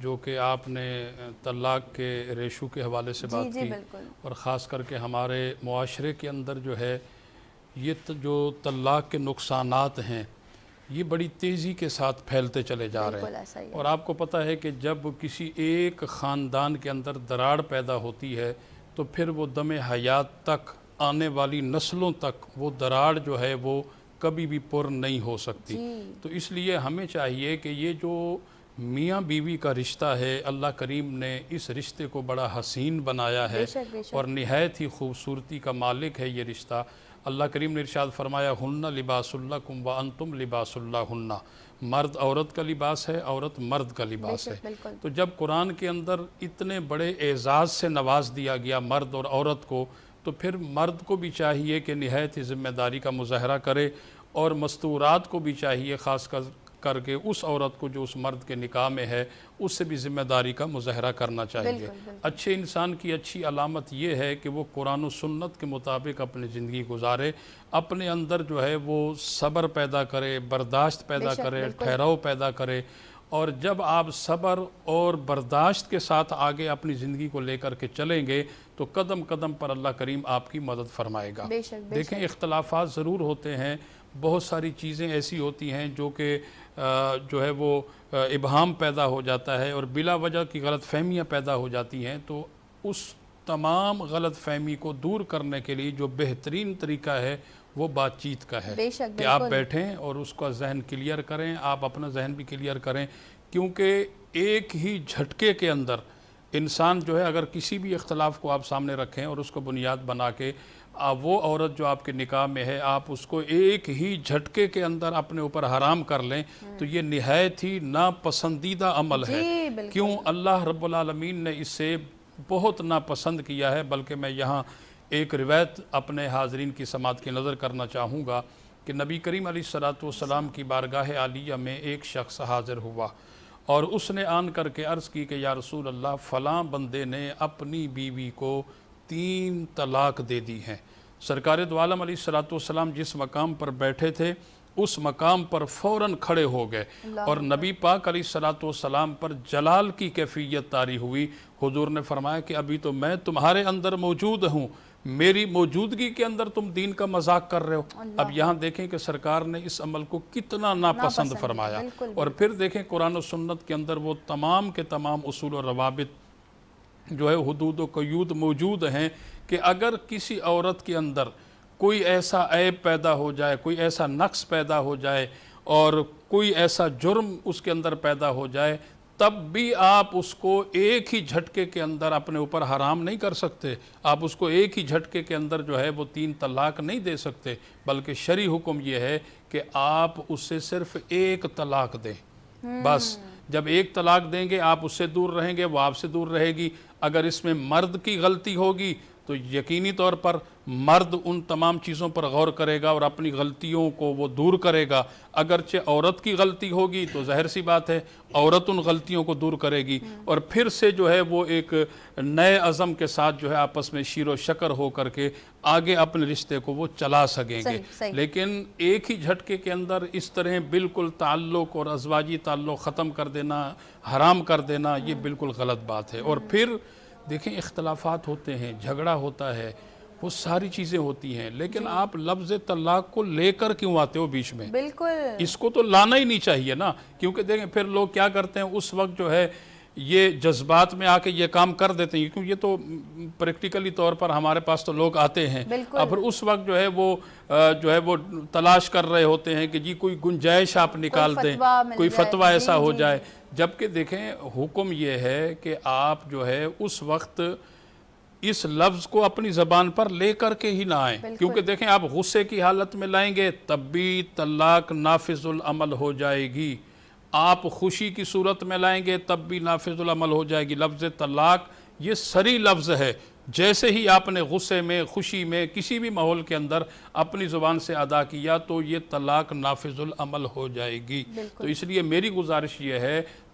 جو کہ آپ نے طلاق کے ریشو کے حوالے سے بات کی، اور خاص کر کے ہمارے معاشرے کے اندر جو ہے یہ جو طلاق کے نقصانات ہیں یہ بڑی تیزی کے ساتھ پھیلتے چلے جا رہے ہیں، اور آپ کو پتہ ہے کہ جب کسی ایک خاندان کے اندر دراڑ پیدا ہوتی ہے تو پھر وہ دم حیات تک آنے والی نسلوں تک وہ دراڑ جو ہے وہ کبھی بھی پر نہیں ہو سکتی۔ تو اس لیے ہمیں چاہیے کہ یہ جو میاں بیوی کا رشتہ ہے، اللہ کریم نے اس رشتے کو بڑا حسین بنایا ہے اور نہایت ہی خوبصورتی کا مالک ہے یہ رشتہ۔ اللہ کریم نے ارشاد فرمایا ہن لباس لکم وانتم لباس لہن، مرد عورت کا لباس ہے، عورت مرد کا لباس ہے۔ تو جب قرآن کے اندر اتنے بڑے اعزاز سے نواز دیا گیا مرد اور عورت کو، تو پھر مرد کو بھی چاہیے کہ نہایت ہی ذمہ داری کا مظاہرہ کرے، اور مستورات کو بھی چاہیے خاص کر کے اس عورت کو جو اس مرد کے نکاح میں ہے اس سے بھی ذمہ داری کا مظاہرہ کرنا چاہیے۔ اچھے انسان کی اچھی علامت یہ ہے کہ وہ قرآن و سنت کے مطابق اپنی زندگی گزارے، اپنے اندر جو ہے وہ صبر پیدا کرے، برداشت پیدا کرے، ٹھہراؤ پیدا کرے، اور جب آپ صبر اور برداشت کے ساتھ آگے اپنی زندگی کو لے کر کے چلیں گے تو قدم قدم پر اللہ کریم آپ کی مدد فرمائے گا۔ دیکھیں اختلافات ضرور ہوتے ہیں، بہت ساری چیزیں ایسی ہوتی ہیں جو کہ جو ہے وہ ابہام پیدا ہو جاتا ہے اور بلا وجہ کی غلط فہمیاں پیدا ہو جاتی ہیں، تو اس تمام غلط فہمی کو دور کرنے کے لیے جو بہترین طریقہ ہے وہ بات چیت کا ہے کہ آپ بیٹھیں اور اس کا ذہن کلیئر کریں، آپ اپنا ذہن بھی کلیئر کریں، کیونکہ ایک ہی جھٹکے کے اندر انسان جو ہے اگر کسی بھی اختلاف کو آپ سامنے رکھیں اور اس کو بنیاد بنا کے وہ عورت جو آپ کے نکاح میں ہے آپ اس کو ایک ہی جھٹکے کے اندر اپنے اوپر حرام کر لیں تو یہ نہایت ہی ناپسندیدہ عمل ہے۔ کیوں؟ اللہ رب العالمین نے اس سے بہت ناپسند کیا ہے، بلکہ میں یہاں ایک روایت اپنے حاضرین کی سماعت کی نظر کرنا چاہوں گا کہ نبی کریم علیہ السلام کی بارگاہ عالیہ میں ایک شخص حاضر ہوا اور اس نے آن کر کے عرض کی کہ یا رسول اللہ فلاں بندے نے اپنی بیوی کو 3 طلاق دے دی ہیں۔ سرکار دو عالم علیہ السلام جس مقام پر بیٹھے تھے اس مقام پر فوراً کھڑے ہو گئے اور نبی پاک علیہ السلام پر جلال کی کیفیت طاری ہوئی۔ حضور نے فرمایا کہ ابھی تو میں تمہارے اندر موجود ہوں، میری موجودگی کے اندر تم دین کا مذاق کر رہے ہو۔ اب یہاں دیکھیں کہ سرکار نے اس عمل کو کتنا ناپسند فرمایا، اور پھر دیکھیں قرآن و سنت کے اندر وہ تمام کے تمام اصول و روابط جو ہے حدود و قیود موجود ہیں کہ اگر کسی عورت کے اندر کوئی ایسا عیب پیدا ہو جائے، کوئی ایسا نقص پیدا ہو جائے اور کوئی ایسا جرم اس کے اندر پیدا ہو جائے، تب بھی آپ اس کو ایک ہی جھٹکے کے اندر اپنے اوپر حرام نہیں کر سکتے، آپ اس کو ایک ہی جھٹکے کے اندر جو ہے وہ 3 طلاق نہیں دے سکتے، بلکہ شرعی حکم یہ ہے کہ آپ اس سے صرف 1 طلاق دیں۔ بس جب 1 طلاق دیں گے آپ اس سے دور رہیں گے، وہ آپ سے دور رہے گی۔ اگر اس میں مرد کی غلطی ہوگی تو یقینی طور پر مرد ان تمام چیزوں پر غور کرے گا اور اپنی غلطیوں کو وہ دور کرے گا، اگرچہ عورت کی غلطی ہوگی تو ظاہر سی بات ہے عورت ان غلطیوں کو دور کرے گی، اور پھر سے جو ہے وہ ایک نئے عزم کے ساتھ جو ہے آپس میں شیر و شکر ہو کر کے آگے اپنے رشتے کو وہ چلا سکیں گے۔ لیکن ایک ہی جھٹکے کے اندر اس طرح بالکل تعلق اور ازواجی تعلق ختم کر دینا، حرام کر دینا، یہ بالکل غلط بات ہے۔ اور پھر دیکھیں اختلافات ہوتے ہیں، جھگڑا ہوتا ہے، وہ ساری چیزیں ہوتی ہیں، لیکن آپ لفظ طلاق کو لے کر کیوں آتے ہو بیچ میں؟ بالکل اس کو تو لانا ہی نہیں چاہیے نا، کیونکہ دیکھیں پھر لوگ کیا کرتے ہیں اس وقت جو ہے یہ جذبات میں آ کے یہ کام کر دیتے ہیں، کیونکہ یہ تو پریکٹیکلی طور پر ہمارے پاس تو لوگ آتے ہیں، اور پھر اس وقت جو ہے وہ تلاش کر رہے ہوتے ہیں کہ جی کوئی گنجائش آپ نکال دیں، کوئی فتویٰ ایسا ہو جائے، جبکہ دیکھیں حکم یہ ہے کہ آپ جو ہے اس وقت اس لفظ کو اپنی زبان پر لے کر کے ہی نہ آئیں، کیونکہ دیکھیں آپ غصے کی حالت میں لائیں گے تب بھی طلاق نافذ العمل ہو جائے گی، آپ خوشی کی صورت میں لائیں گے تب بھی نافذ العمل ہو جائے گی۔ لفظ طلاق یہ سری لفظ ہے، جیسے ہی آپ نے غصے میں، خوشی میں، کسی بھی ماحول کے اندر اپنی زبان سے ادا کیا تو یہ طلاق نافذ العمل ہو جائے گی۔ تو اس لیے میری گزارش یہ ہے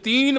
3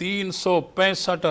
365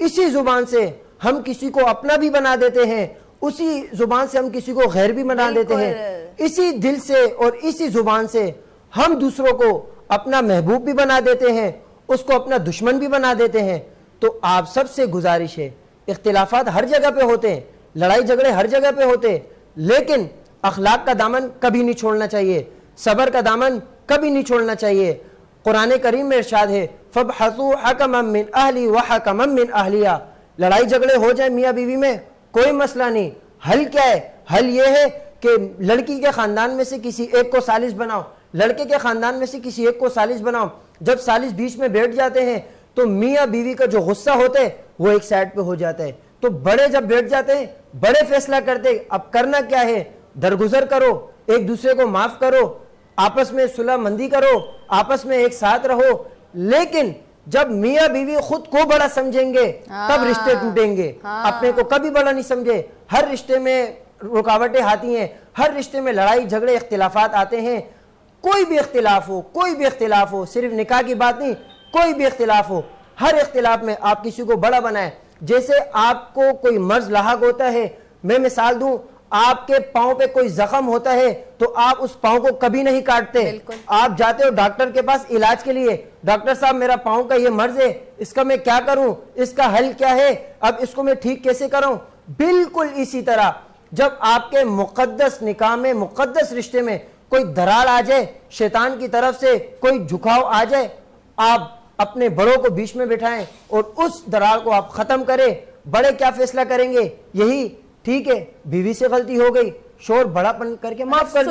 اسی زبان سے ہم کسی کو اپنا بھی بنا دیتے ہیں, اسی زبان سے ہم کسی کو غیر بھی بنا دیتے ہیں, اسی دل سے اور اسی زبان سے ہم دوسروں کو اپنا محبوب بھی بنا دیتے ہیں, اس کو اپنا دشمن بھی بنا دیتے ہیں. تو آپ سب سے گزارش ہے, اختلافات ہر جگہ پہ ہوتے ہیں, لڑائی جھگڑے ہر جگہ پہ ہوتے ہیں, لیکن اخلاق کا دامن کبھی نہیں چھوڑنا چاہیے, صبر کا دامن کبھی نہیں چھوڑنا چاہیے. قرآن کریم میں ارشاد ہے فَابْحَثُوا حَكَمًا مِّنْ أَهْلِي وَحَكَمًا مِّنْ أَهْلِيَا, لڑائی جھگڑے ہو جائیں میاں بیوی میں کوئی مسئلہ نہیں, حل کیا ہے؟ حل یہ ہے کہ لڑکی کے خاندان میں سے کسی ایک کو ثالث بناؤ, لڑکے کے خاندان میں سے کسی ایک کو ثالث بناؤ. جب ثالث بیچ میں بیٹھ جاتے ہیں تو میاں بیوی کا جو غصہ ہوتا ہے وہ ایک سائڈ پہ ہو جاتا ہے. تو بڑے جب بیٹھ جاتے ہیں, بڑے فیصلہ کرتے ہیں, اب کرنا کیا ہے؟ درگزر کرو, ایک دوسرے کو معاف کرو, آپس میں صلح مندی کرو, آپس میں ایک ساتھ رہو. لیکن جب میاں بیوی خود کو بڑا سمجھیں گے تب رشتے ٹوٹیں گے, اپنے کو کبھی بڑا نہیں سمجھے. ہر رشتے میں رکاوٹیں آتی ہیں, ہر رشتے میں لڑائی جھگڑے اختلافات آتے ہیں. کوئی بھی اختلاف ہو, کوئی بھی اختلاف ہو, صرف نکاح کی بات نہیں, کوئی بھی اختلاف ہو, ہر اختلاف میں آپ کسی کو بڑا بنائیں. جیسے آپ کو کوئی مرض لاحق ہوتا ہے, میں مثال دوں, آپ کے پاؤں پہ کوئی زخم ہوتا ہے تو آپ اس پاؤں کو کبھی نہیں کاٹتے, آپ جاتے ہو ڈاکٹر کے پاس علاج کے لیے, ڈاکٹر صاحب میرا پاؤں کا یہ مرض ہے, اس کا میں کیا کروں, اس کا حل کیا ہے, اب اس کو میں ٹھیک کیسے کروں. بالکل اسی طرح جب آپ کے مقدس نکاح میں, مقدس رشتے میں کوئی دراڑ آ جائے, شیطان کی طرف سے کوئی جھکاؤ آ جائے, آپ اپنے بڑوں کو بیچ میں بٹھائیں اور اس دراڑ کو آپ ختم کریں. بڑے کیا فیصلہ کریں گے؟ یہی, ٹھیک ہے بیوی سے غلطی ہو گئی, شور بڑا پن کر کے معاف کر دے,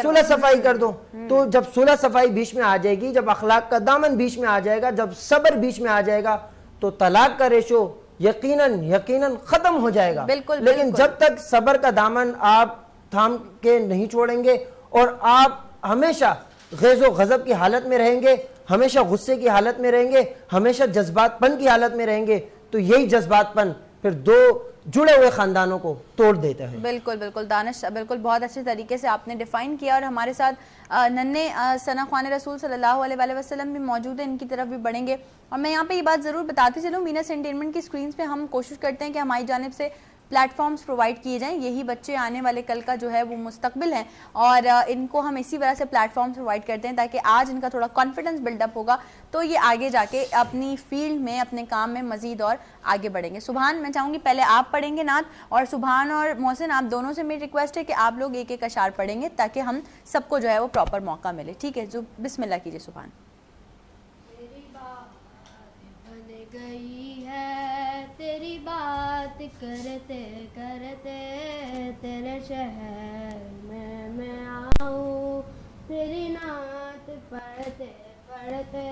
صلح صفائی کر دو. تو جب صلح صفائی بیچ میں آ جائے گی, جب اخلاق کا دامن بیچ میں آ جائے گا, جب صبر بیچ میں آ جائے گا, تو طلاق کا ریشو یقیناً ختم ہو جائے گا. لیکن جب تک صبر کا دامن آپ تھام کے نہیں چھوڑیں گے اور آپ ہمیشہ غیظ و غضب کی حالت میں رہیں گے, ہمیشہ غصے کی حالت میں رہیں گے, ہمیشہ جذبات پن کی حالت میں رہیں گے, تو یہی جذبات پن پھر دو جڑے ہوئے خاندانوں کو توڑ دیتا ہے. بالکل بالکل دانش, بالکل بہت اچھے طریقے سے آپ نے ڈیفائن کیا. اور ہمارے ساتھ ننھے ثنا خوان رسول صلی اللہ علیہ وآلہ وسلم بھی موجود ہیں, ان کی طرف بھی بڑھیں گے. اور میں یہاں پہ یہ بات ضرور بتاتی چلوں, وینس انٹرٹینمنٹ کی سکرینز پہ ہم کوشش کرتے ہیں کہ ہماری جانب سے پلیٹ فارمز پرووائڈ کیے جائیں. یہی بچے آنے والے کل کا جو ہے وہ مستقبل ہیں, اور ان کو ہم اسی وجہ سے پلیٹ فارمز پرووائڈ کرتے ہیں تاکہ آج ان کا تھوڑا کانفیڈنس بلڈ اپ ہوگا تو یہ آگے جا کے اپنی فیلڈ میں, اپنے کام میں مزید اور آگے بڑھیں گے. سبحان, میں چاہوں گی پہلے آپ پڑھیں گے نعت, اور سبحان اور محسن آپ دونوں سے میری ریکویسٹ ہے کہ آپ لوگ ایک ایک اشعار پڑھیں گے تاکہ ہم سب کو جو ہے وہ پراپر موقع ملے. ٹھیک ہے, جو بسم اللہ کیجیے. سبحان. گئی ہے تیری بات کرتے کرتے, تیرے شہر میں آؤں, تیری نعت پڑھتے پڑھتے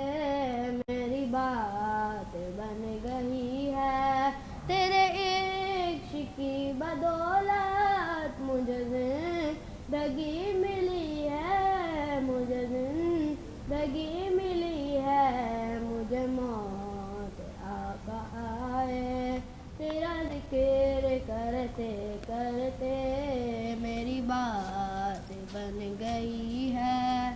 میری بات بن گئی ہے. تیرے عشق کی بدولت مجھے زندگی ملی ہے, مجھے زندگی ملی ہے, مجھے موت تیرا ذکر کرتے کرتے میری بات بن گئی ہے.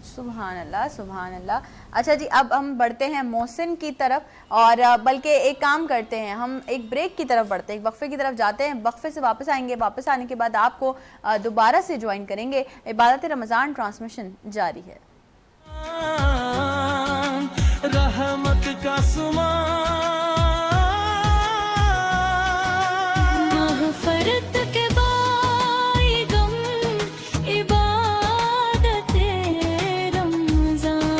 سبحان اللہ, سبحان اللہ. اچھا جی, اب ہم بڑھتے ہیں محسن کی طرف, اور بلکہ ایک کام کرتے ہیں, ہم ایک بریک کی طرف بڑھتے ہیں, ایک وقفے کی طرف جاتے ہیں, وقفے سے واپس آئیں گے, واپس آنے کے بعد آپ کو دوبارہ سے جوائن کریں گے. عبادت رمضان ٹرانسمیشن جاری ہے. رحمت کا مغفرت کے بائیگم عبادت رمضان,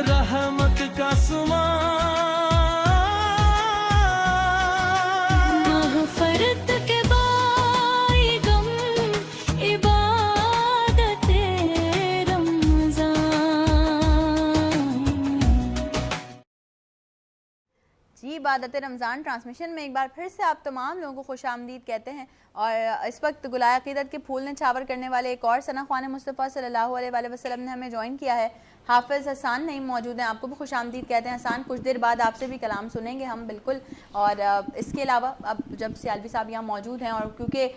رحمت کا مغفرت کے بائیگم عبادت رمضان. جی, عبادت رمضان ٹرانسمیشن میں ایک بار پھر سے آپ تمام لوگوں کو خوش آمدید کہتے ہیں. اور اس وقت گلائے عقیدت کے پھول نے چھاور کرنے والے ایک اور ثنا خوان مصطفیٰ صلی اللہ علیہ وآلہ وسلم نے ہمیں جوائن کیا ہے. حافظ حسان نہیں موجود ہیں, آپ کو بھی خوش آمدید کہتے ہیں. حسان, کچھ دیر بعد آپ سے بھی کلام سنیں گے ہم بالکل. اور اس کے علاوہ اب جب سیالوی صاحب یہاں موجود ہیں, اور کیونکہ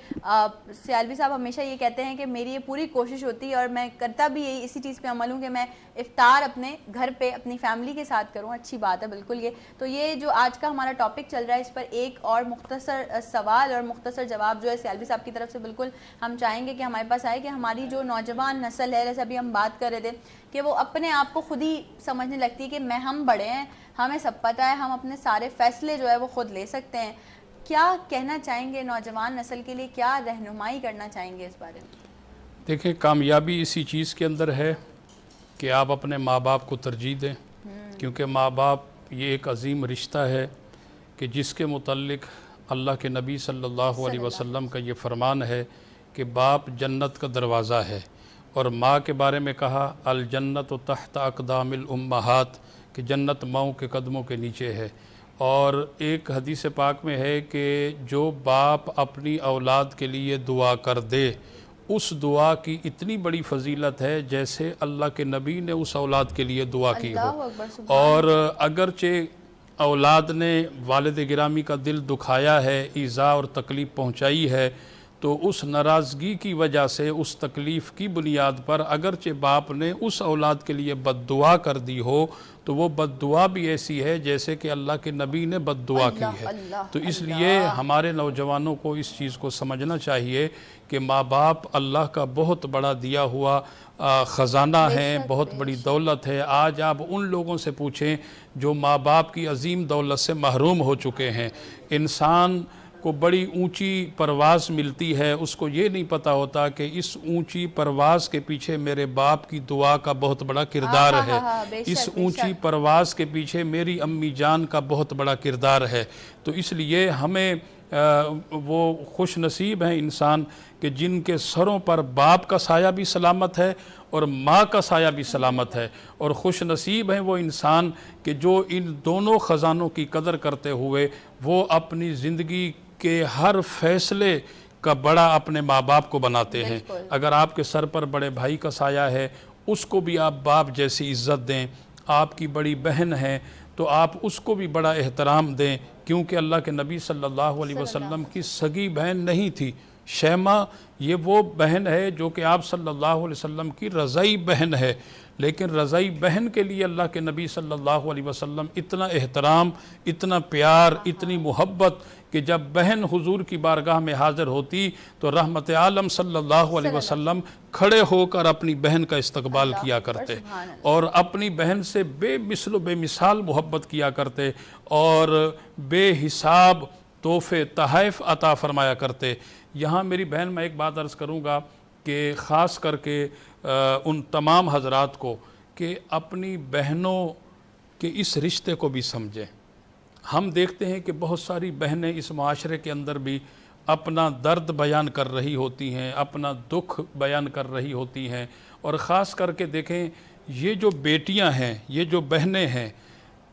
سیالوی صاحب ہمیشہ یہ کہتے ہیں کہ میری یہ پوری کوشش ہوتی ہے اور میں کرتا بھی یہی اسی چیز پہ عمل ہوں کہ میں افطار اپنے گھر پہ اپنی فیملی کے ساتھ کروں. اچھی بات ہے بالکل. یہ تو یہ جو آج کا ہمارا ٹاپک چل رہا ہے, اس پر ایک اور مختصر سوال اور مختصر جواب جو ہے سیالوی صاحب کی طرف سے بالکل ہم چاہیں گے کہ ہمارے پاس آئے, کہ ہماری جو نوجوان نسل ہے, جیسے ابھی ہم بات کر رہے تھے کہ وہ اپنے آپ کو خود ہی سمجھنے لگتی ہے کہ ہم بڑے ہیں, ہمیں سب پتہ ہے, ہم اپنے سارے فیصلے جو ہے وہ خود لے سکتے ہیں. کیا کہنا چاہیں گے نوجوان نسل کے لیے, کیا رہنمائی کرنا چاہیں گے اس بارے میں؟ دیکھیں, کامیابی اسی چیز کے اندر ہے کہ آپ اپنے ماں باپ کو ترجیح دیں, کیونکہ ماں باپ یہ ایک عظیم رشتہ ہے کہ جس کے متعلق اللہ کے نبی صلی اللہ علیہ وسلم کا یہ فرمان ہے کہ باپ جنت کا دروازہ ہے. اور ماں کے بارے میں کہا الجنت تحت اقدام الامہات, کہ جنت ماؤں کے قدموں کے نیچے ہے. اور ایک حدیث پاک میں ہے کہ جو باپ اپنی اولاد کے لیے دعا کر دے, اس دعا کی اتنی بڑی فضیلت ہے جیسے اللہ کے نبی نے اس اولاد کے لیے دعا کی ہو. اور اگرچہ اولاد نے والد گرامی کا دل دکھایا ہے, ایذا اور تکلیف پہنچائی ہے, تو اس ناراضگی کی وجہ سے, اس تکلیف کی بنیاد پر اگرچہ باپ نے اس اولاد کے لیے بد دعا کر دی ہو, تو وہ بد دعا بھی ایسی ہے جیسے کہ اللہ کے نبی نے بد دعا کی ہے. تو اس لیے ہمارے نوجوانوں کو اس چیز کو سمجھنا چاہیے کہ ماں باپ اللہ کا بہت بڑا دیا ہوا خزانہ ہے, بہت بڑی دولت ہے. آج آپ ان لوگوں سے پوچھیں جو ماں باپ کی عظیم دولت سے محروم ہو چکے ہیں. انسان کو بڑی اونچی پرواز ملتی ہے, اس کو یہ نہیں پتہ ہوتا کہ اس اونچی پرواز کے پیچھے میرے باپ کی دعا کا بہت بڑا کردار ہے, اس اونچی پرواز کے پیچھے میری امی جان کا بہت بڑا کردار ہے. تو اس لیے ہمیں وہ خوش نصیب ہیں انسان کہ جن کے سروں پر باپ کا سایہ بھی سلامت ہے اور ماں کا سایہ بھی سلامت ہے. اور خوش نصیب ہیں وہ انسان کہ جو ان دونوں خزانوں کی قدر کرتے ہوئے وہ اپنی زندگی کہ ہر فیصلے کا بڑا اپنے ماں باپ کو بناتے ہیں. اگر آپ کے سر پر بڑے بھائی کا سایہ ہے, اس کو بھی آپ باپ جیسی عزت دیں. آپ کی بڑی بہن ہے تو آپ اس کو بھی بڑا احترام دیں, کیونکہ اللہ کے نبی صلی اللہ علیہ وسلم کی سگی بہن نہیں تھی شیمہ, یہ وہ بہن ہے جو کہ آپ صلی اللہ علیہ وسلم کی رضائی بہن ہے. لیکن رضائی بہن کے لیے اللہ کے نبی صلی اللہ علیہ وسلم اتنا احترام, اتنا پیار, اتنی محبت کہ جب بہن حضور کی بارگاہ میں حاضر ہوتی تو رحمت عالم صلی اللہ علیہ وسلم کھڑے ہو کر اپنی بہن کا استقبال کیا کرتے اور اپنی بہن سے بے مثل و بے مثال محبت کیا کرتے اور بے حساب تحفے تحائف عطا فرمایا کرتے. یہاں میری بہن میں ایک بات عرض کروں گا کہ خاص کر کے ان تمام حضرات کو کہ اپنی بہنوں کے اس رشتے کو بھی سمجھیں. ہم دیکھتے ہیں کہ بہت ساری بہنیں اس معاشرے کے اندر بھی اپنا درد بیان کر رہی ہوتی ہیں, اپنا دکھ بیان کر رہی ہوتی ہیں. اور خاص کر کے دیکھیں یہ جو بیٹیاں ہیں, یہ جو بہنیں ہیں,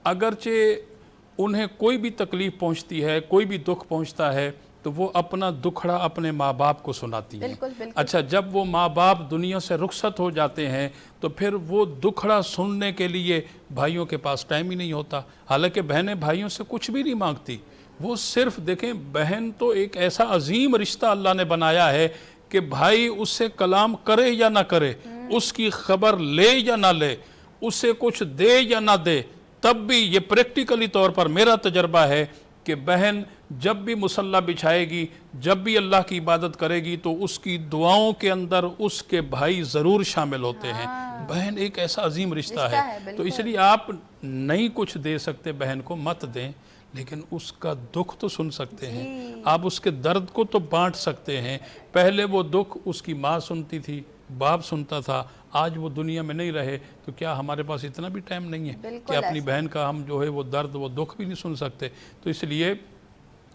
اگرچہ انہیں کوئی بھی تکلیف پہنچتی ہے, کوئی بھی دکھ پہنچتا ہے, تو وہ اپنا دکھڑا اپنے ماں باپ کو سناتی ہیں. اچھا, جب وہ ماں باپ دنیا سے رخصت ہو جاتے ہیں تو پھر وہ دکھڑا سننے کے لیے بھائیوں کے پاس ٹائم ہی نہیں ہوتا. حالانکہ بہنیں بھائیوں سے کچھ بھی نہیں مانگتی, وہ صرف دیکھیں بہن تو ایک ایسا عظیم رشتہ اللہ نے بنایا ہے کہ بھائی اس سے کلام کرے یا نہ کرے, اس کی خبر لے یا نہ لے, اس سے کچھ دے یا نہ دے, تب بھی یہ پریکٹیکلی طور پر میرا تجربہ ہے کہ بہن جب بھی مصلی بچھائے گی, جب بھی اللہ کی عبادت کرے گی, تو اس کی دعاؤں کے اندر اس کے بھائی ضرور شامل ہوتے ہیں. بہن ایک ایسا عظیم رشتہ ہے. تو اس لیے آپ نہیں کچھ دے سکتے بہن کو, مت دیں, لیکن اس کا دکھ تو سن سکتے ہیں, آپ اس کے درد کو تو بانٹ سکتے ہیں. پہلے وہ دکھ اس کی ماں سنتی تھی, باپ سنتا تھا, آج وہ دنیا میں نہیں رہے, تو کیا ہمارے پاس اتنا بھی ٹائم نہیں ہے کہ اپنی بہن کا ہم جو ہے وہ درد وہ دکھ بھی نہیں سن سکتے؟ تو اس لیے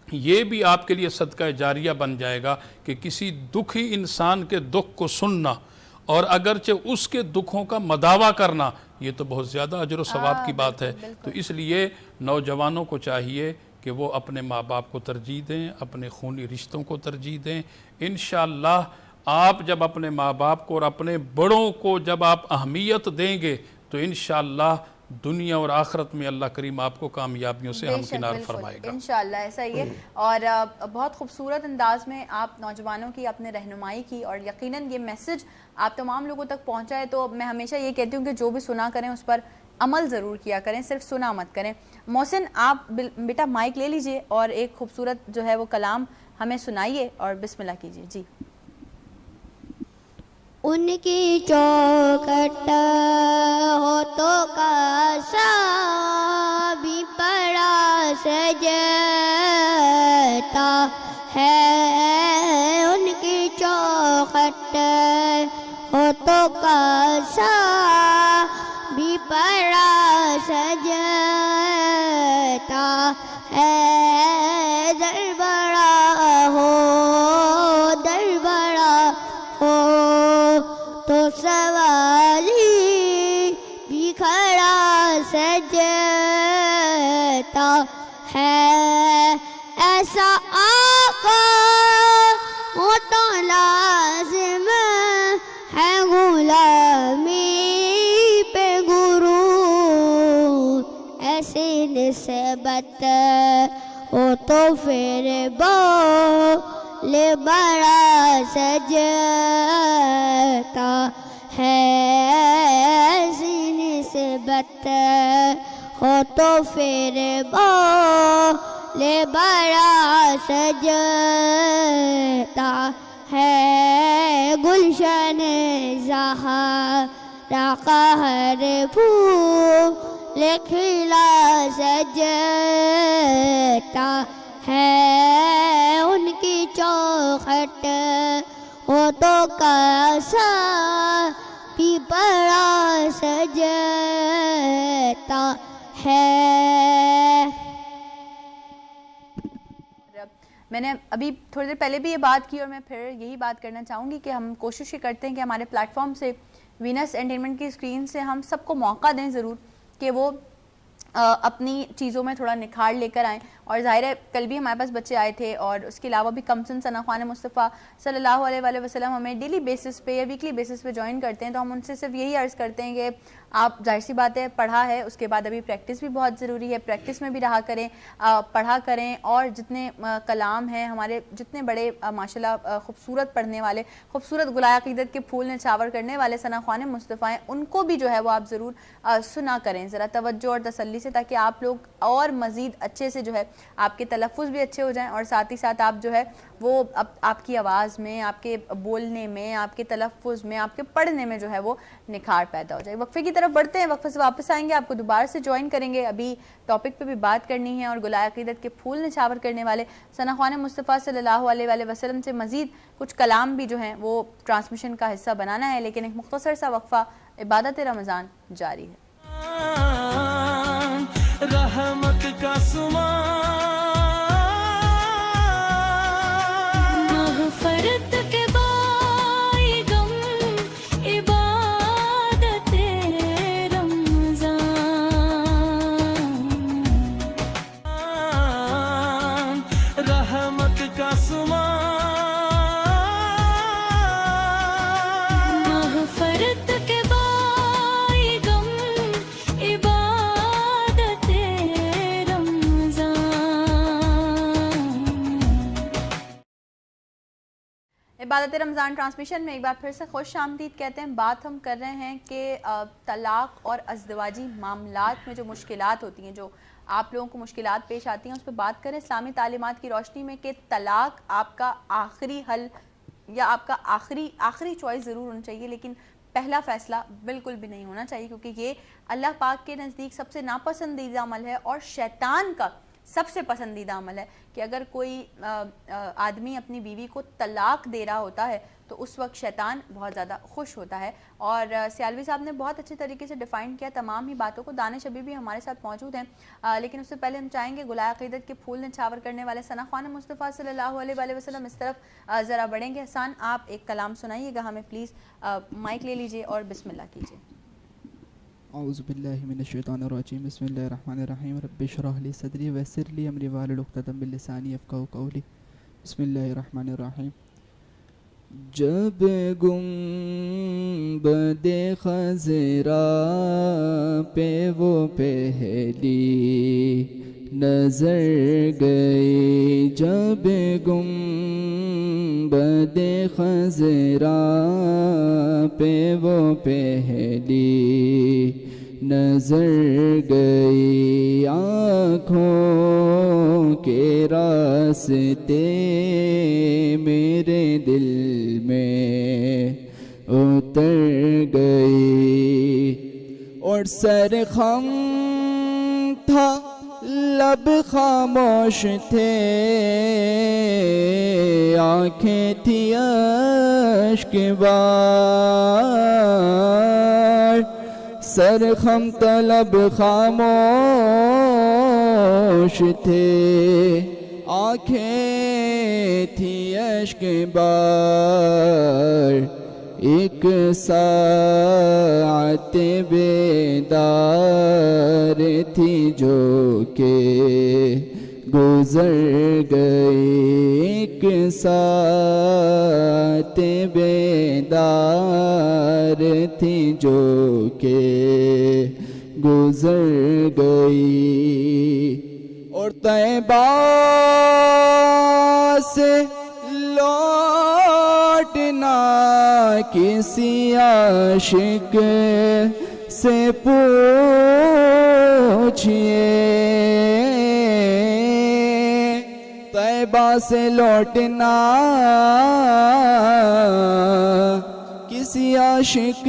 یہ بھی آپ کے لیے صدقہ جاریہ بن جائے گا کہ کسی دکھی انسان کے دکھ کو سننا اور اگرچہ اس کے دکھوں کا مداوع کرنا, یہ تو بہت زیادہ اجر و ثواب کی بات ہے. تو اس لیے نوجوانوں کو چاہیے کہ کہ وہ اپنے ماں باپ کو ترجیح دیں, اپنے خونی رشتوں کو ترجیح دیں. انشاءاللہ آپ جب اپنے ماں باپ کو اور اپنے بڑوں کو جب آپ اہمیت دیں گے تو انشاءاللہ دنیا اور آخرت میں اللہ کریم آپ کو کامیابیوں سے ہمکنار فرمائے گا. انشاءاللہ ایسا ہی ہے. اور بہت خوبصورت انداز میں آپ نوجوانوں کی آپ نے رہنمائی کی, اور یقیناً یہ میسج آپ تمام لوگوں تک پہنچا ہے. تو میں ہمیشہ یہ کہتی ہوں کہ جو بھی سنا کریں اس پر عمل ضرور کیا کریں, صرف سنا مت کریں. محسن آپ بیٹا مائک لے لیجئے اور ایک خوبصورت جو ہے وہ کلام ہمیں سنائیے اور بسم اللہ کیجئے. جی. ان کی چوکھٹ ہاتھوں کا سا بھی پڑا سجتا ہے, ان کی چوکھٹ ہاتھوں کا سا بھی پڑا سجتا ہے. در بڑا ہو در بڑا ہو تو سوالی بھی کھڑا سجتا ہے. ایسا آقا ہو تو لازم ہے غلامی پہ گرو, ایسی نسبت ہو تو پھر بولے بڑا سجتا ہے. ایسی نسبت ہو تو پھر بولے بڑا سجتا ہے. گلشن زہرا کا ہر پھول کھلا سجتا ہے. ان کی چوکھٹ ہاتھوں کا سا بھی بڑا سجتا ہے. میں نے ابھی تھوڑی دیر پہلے بھی یہ بات کی اور میں پھر یہی بات کرنا چاہوں گی کہ ہم کوشش یہ کرتے ہیں کہ ہمارے پلیٹ فارم سے, وینس انٹرٹینمنٹ کی اسکرین سے ہم سب کو موقع دیں ضرور کہ وہ اپنی چیزوں میں تھوڑا نکھار لے کر آئیں. اور ظاہر ہے کل بھی ہمارے پاس بچے آئے تھے, اور اس کے علاوہ بھی کمسن ثنا خوان مصطفیٰ صلی اللہ علیہ وآلہ وسلم ہمیں ڈیلی بیسس پہ یا ویکلی بیسس پہ جوائن کرتے ہیں. تو ہم ان سے صرف یہی عرض کرتے ہیں کہ آپ ظاہر سی بات ہے پڑھا ہے, اس کے بعد ابھی پریکٹس بھی بہت ضروری ہے, پریکٹس میں بھی رہا کریں, پڑھا کریں. اور جتنے کلام ہیں ہمارے, جتنے بڑے ماشاءاللہ خوبصورت پڑھنے والے, خوبصورت گلائے عقیدت کے پھول نچھاور کرنے والے ثنا خوان مصطفیٰ ہیں, ان کو بھی جو ہے وہ آپ ضرور سنا کریں ذرا توجہ اور تسلی سے, تاکہ آپ لوگ اور مزید اچھے سے جو ہے آپ کے تلفظ بھی اچھے ہو جائیں, اور ساتھ ہی ساتھ آپ جو ہے وہ آپ کی آواز میں, آپ کے بولنے میں, آپ کے تلفظ میں, آپ کے پڑھنے میں جو ہے وہ نکھار پیدا ہو جائے. وقفے کی طرف بڑھتے ہیں, وقفے سے واپس آئیں گے, آپ کو دوبارہ سے جوائن کریں گے. ابھی ٹاپک پہ بھی بات کرنی ہے اور گلائے عقیدت کے پھول نچھاور کرنے والے ثنا خوان مصطفیٰ صلی اللہ علیہ وآلہ وسلم سے مزید کچھ کلام بھی جو ہیں وہ ٹرانسمیشن کا حصہ بنانا ہے. لیکن ایک مختصر سا وقفہ, عبادت رمضان جاری ہے. رحمت کا مغفرت کے بائی غم عبادت رمضان, رحمت کا مغفرت کے بائی غم عبادت رمضان. عبادت رمضان ٹرانسمیشن میں ایک بار پھر سے خوش آمدید کہتے ہیں. بات ہم کر رہے ہیں کہ طلاق اور ازدواجی معاملات میں جو مشکلات ہوتی ہیں, جو آپ لوگوں کو مشکلات پیش آتی ہیں, اس پہ بات کریں اسلامی تعلیمات کی روشنی میں کہ طلاق آپ کا آخری حل یا آپ کا آخری چوائس ضرور ہونا چاہیے, لیکن پہلا فیصلہ بالکل بھی نہیں ہونا چاہیے, کیونکہ یہ اللہ پاک کے نزدیک سب سے ناپسندیدہ عمل ہے اور شیطان کا سب سے پسندیدہ عمل ہے کہ اگر کوئی آدمی اپنی بیوی کو طلاق دے رہا ہوتا ہے تو اس وقت شیطان بہت زیادہ خوش ہوتا ہے. اور سیالوی صاحب نے بہت اچھے طریقے سے ڈیفائن کیا تمام ہی باتوں کو. دانش ابھی بھی ہمارے ساتھ موجود ہیں, لیکن اس سے پہلے ہم چاہیں گے گلائے عقیدت کے پھول نچھاور کرنے والے ثنا خوان مصطفیٰ صلی اللہ علیہ وآلہ وسلم اس طرف ذرا بڑھیں گے. حسان آپ ایک کلام سنائیے گا ہمیں پلیز, مائک لے لیجئے اور بسم اللہ کیجئے. اعوذ باللہ من الشیطان الرجیم بسم اللہ الرحمن الرحیم رب اشرح لی صدری ویسر لی امری واحلل عقدۃ من لسانی یفقہوا قولی بسم اللہ الرحمن الرحیم. جب گنبد خضرا پہ وہ پہلی نظر گئی, جب گنبد خضرا پہ وہ پہلی نظر گئی, آنکھوں کے راستے میرے دل میں اتر گئی, اور سر خم تھا لب خاموش تھے, آنکھیں تھی اشک بار, سر خم تھا لب خاموش تھے, آنکھیں تھی اشک بار, ایک ساعت بیدار تھی جو کہ گزر گئی, ایک ساعت بیدار تھی جو کہ گزر گئی, اور طیبہ سے لوٹنا کسی عاشق سے پوچھئے, طیبہ سے لوٹنا کسی عاشق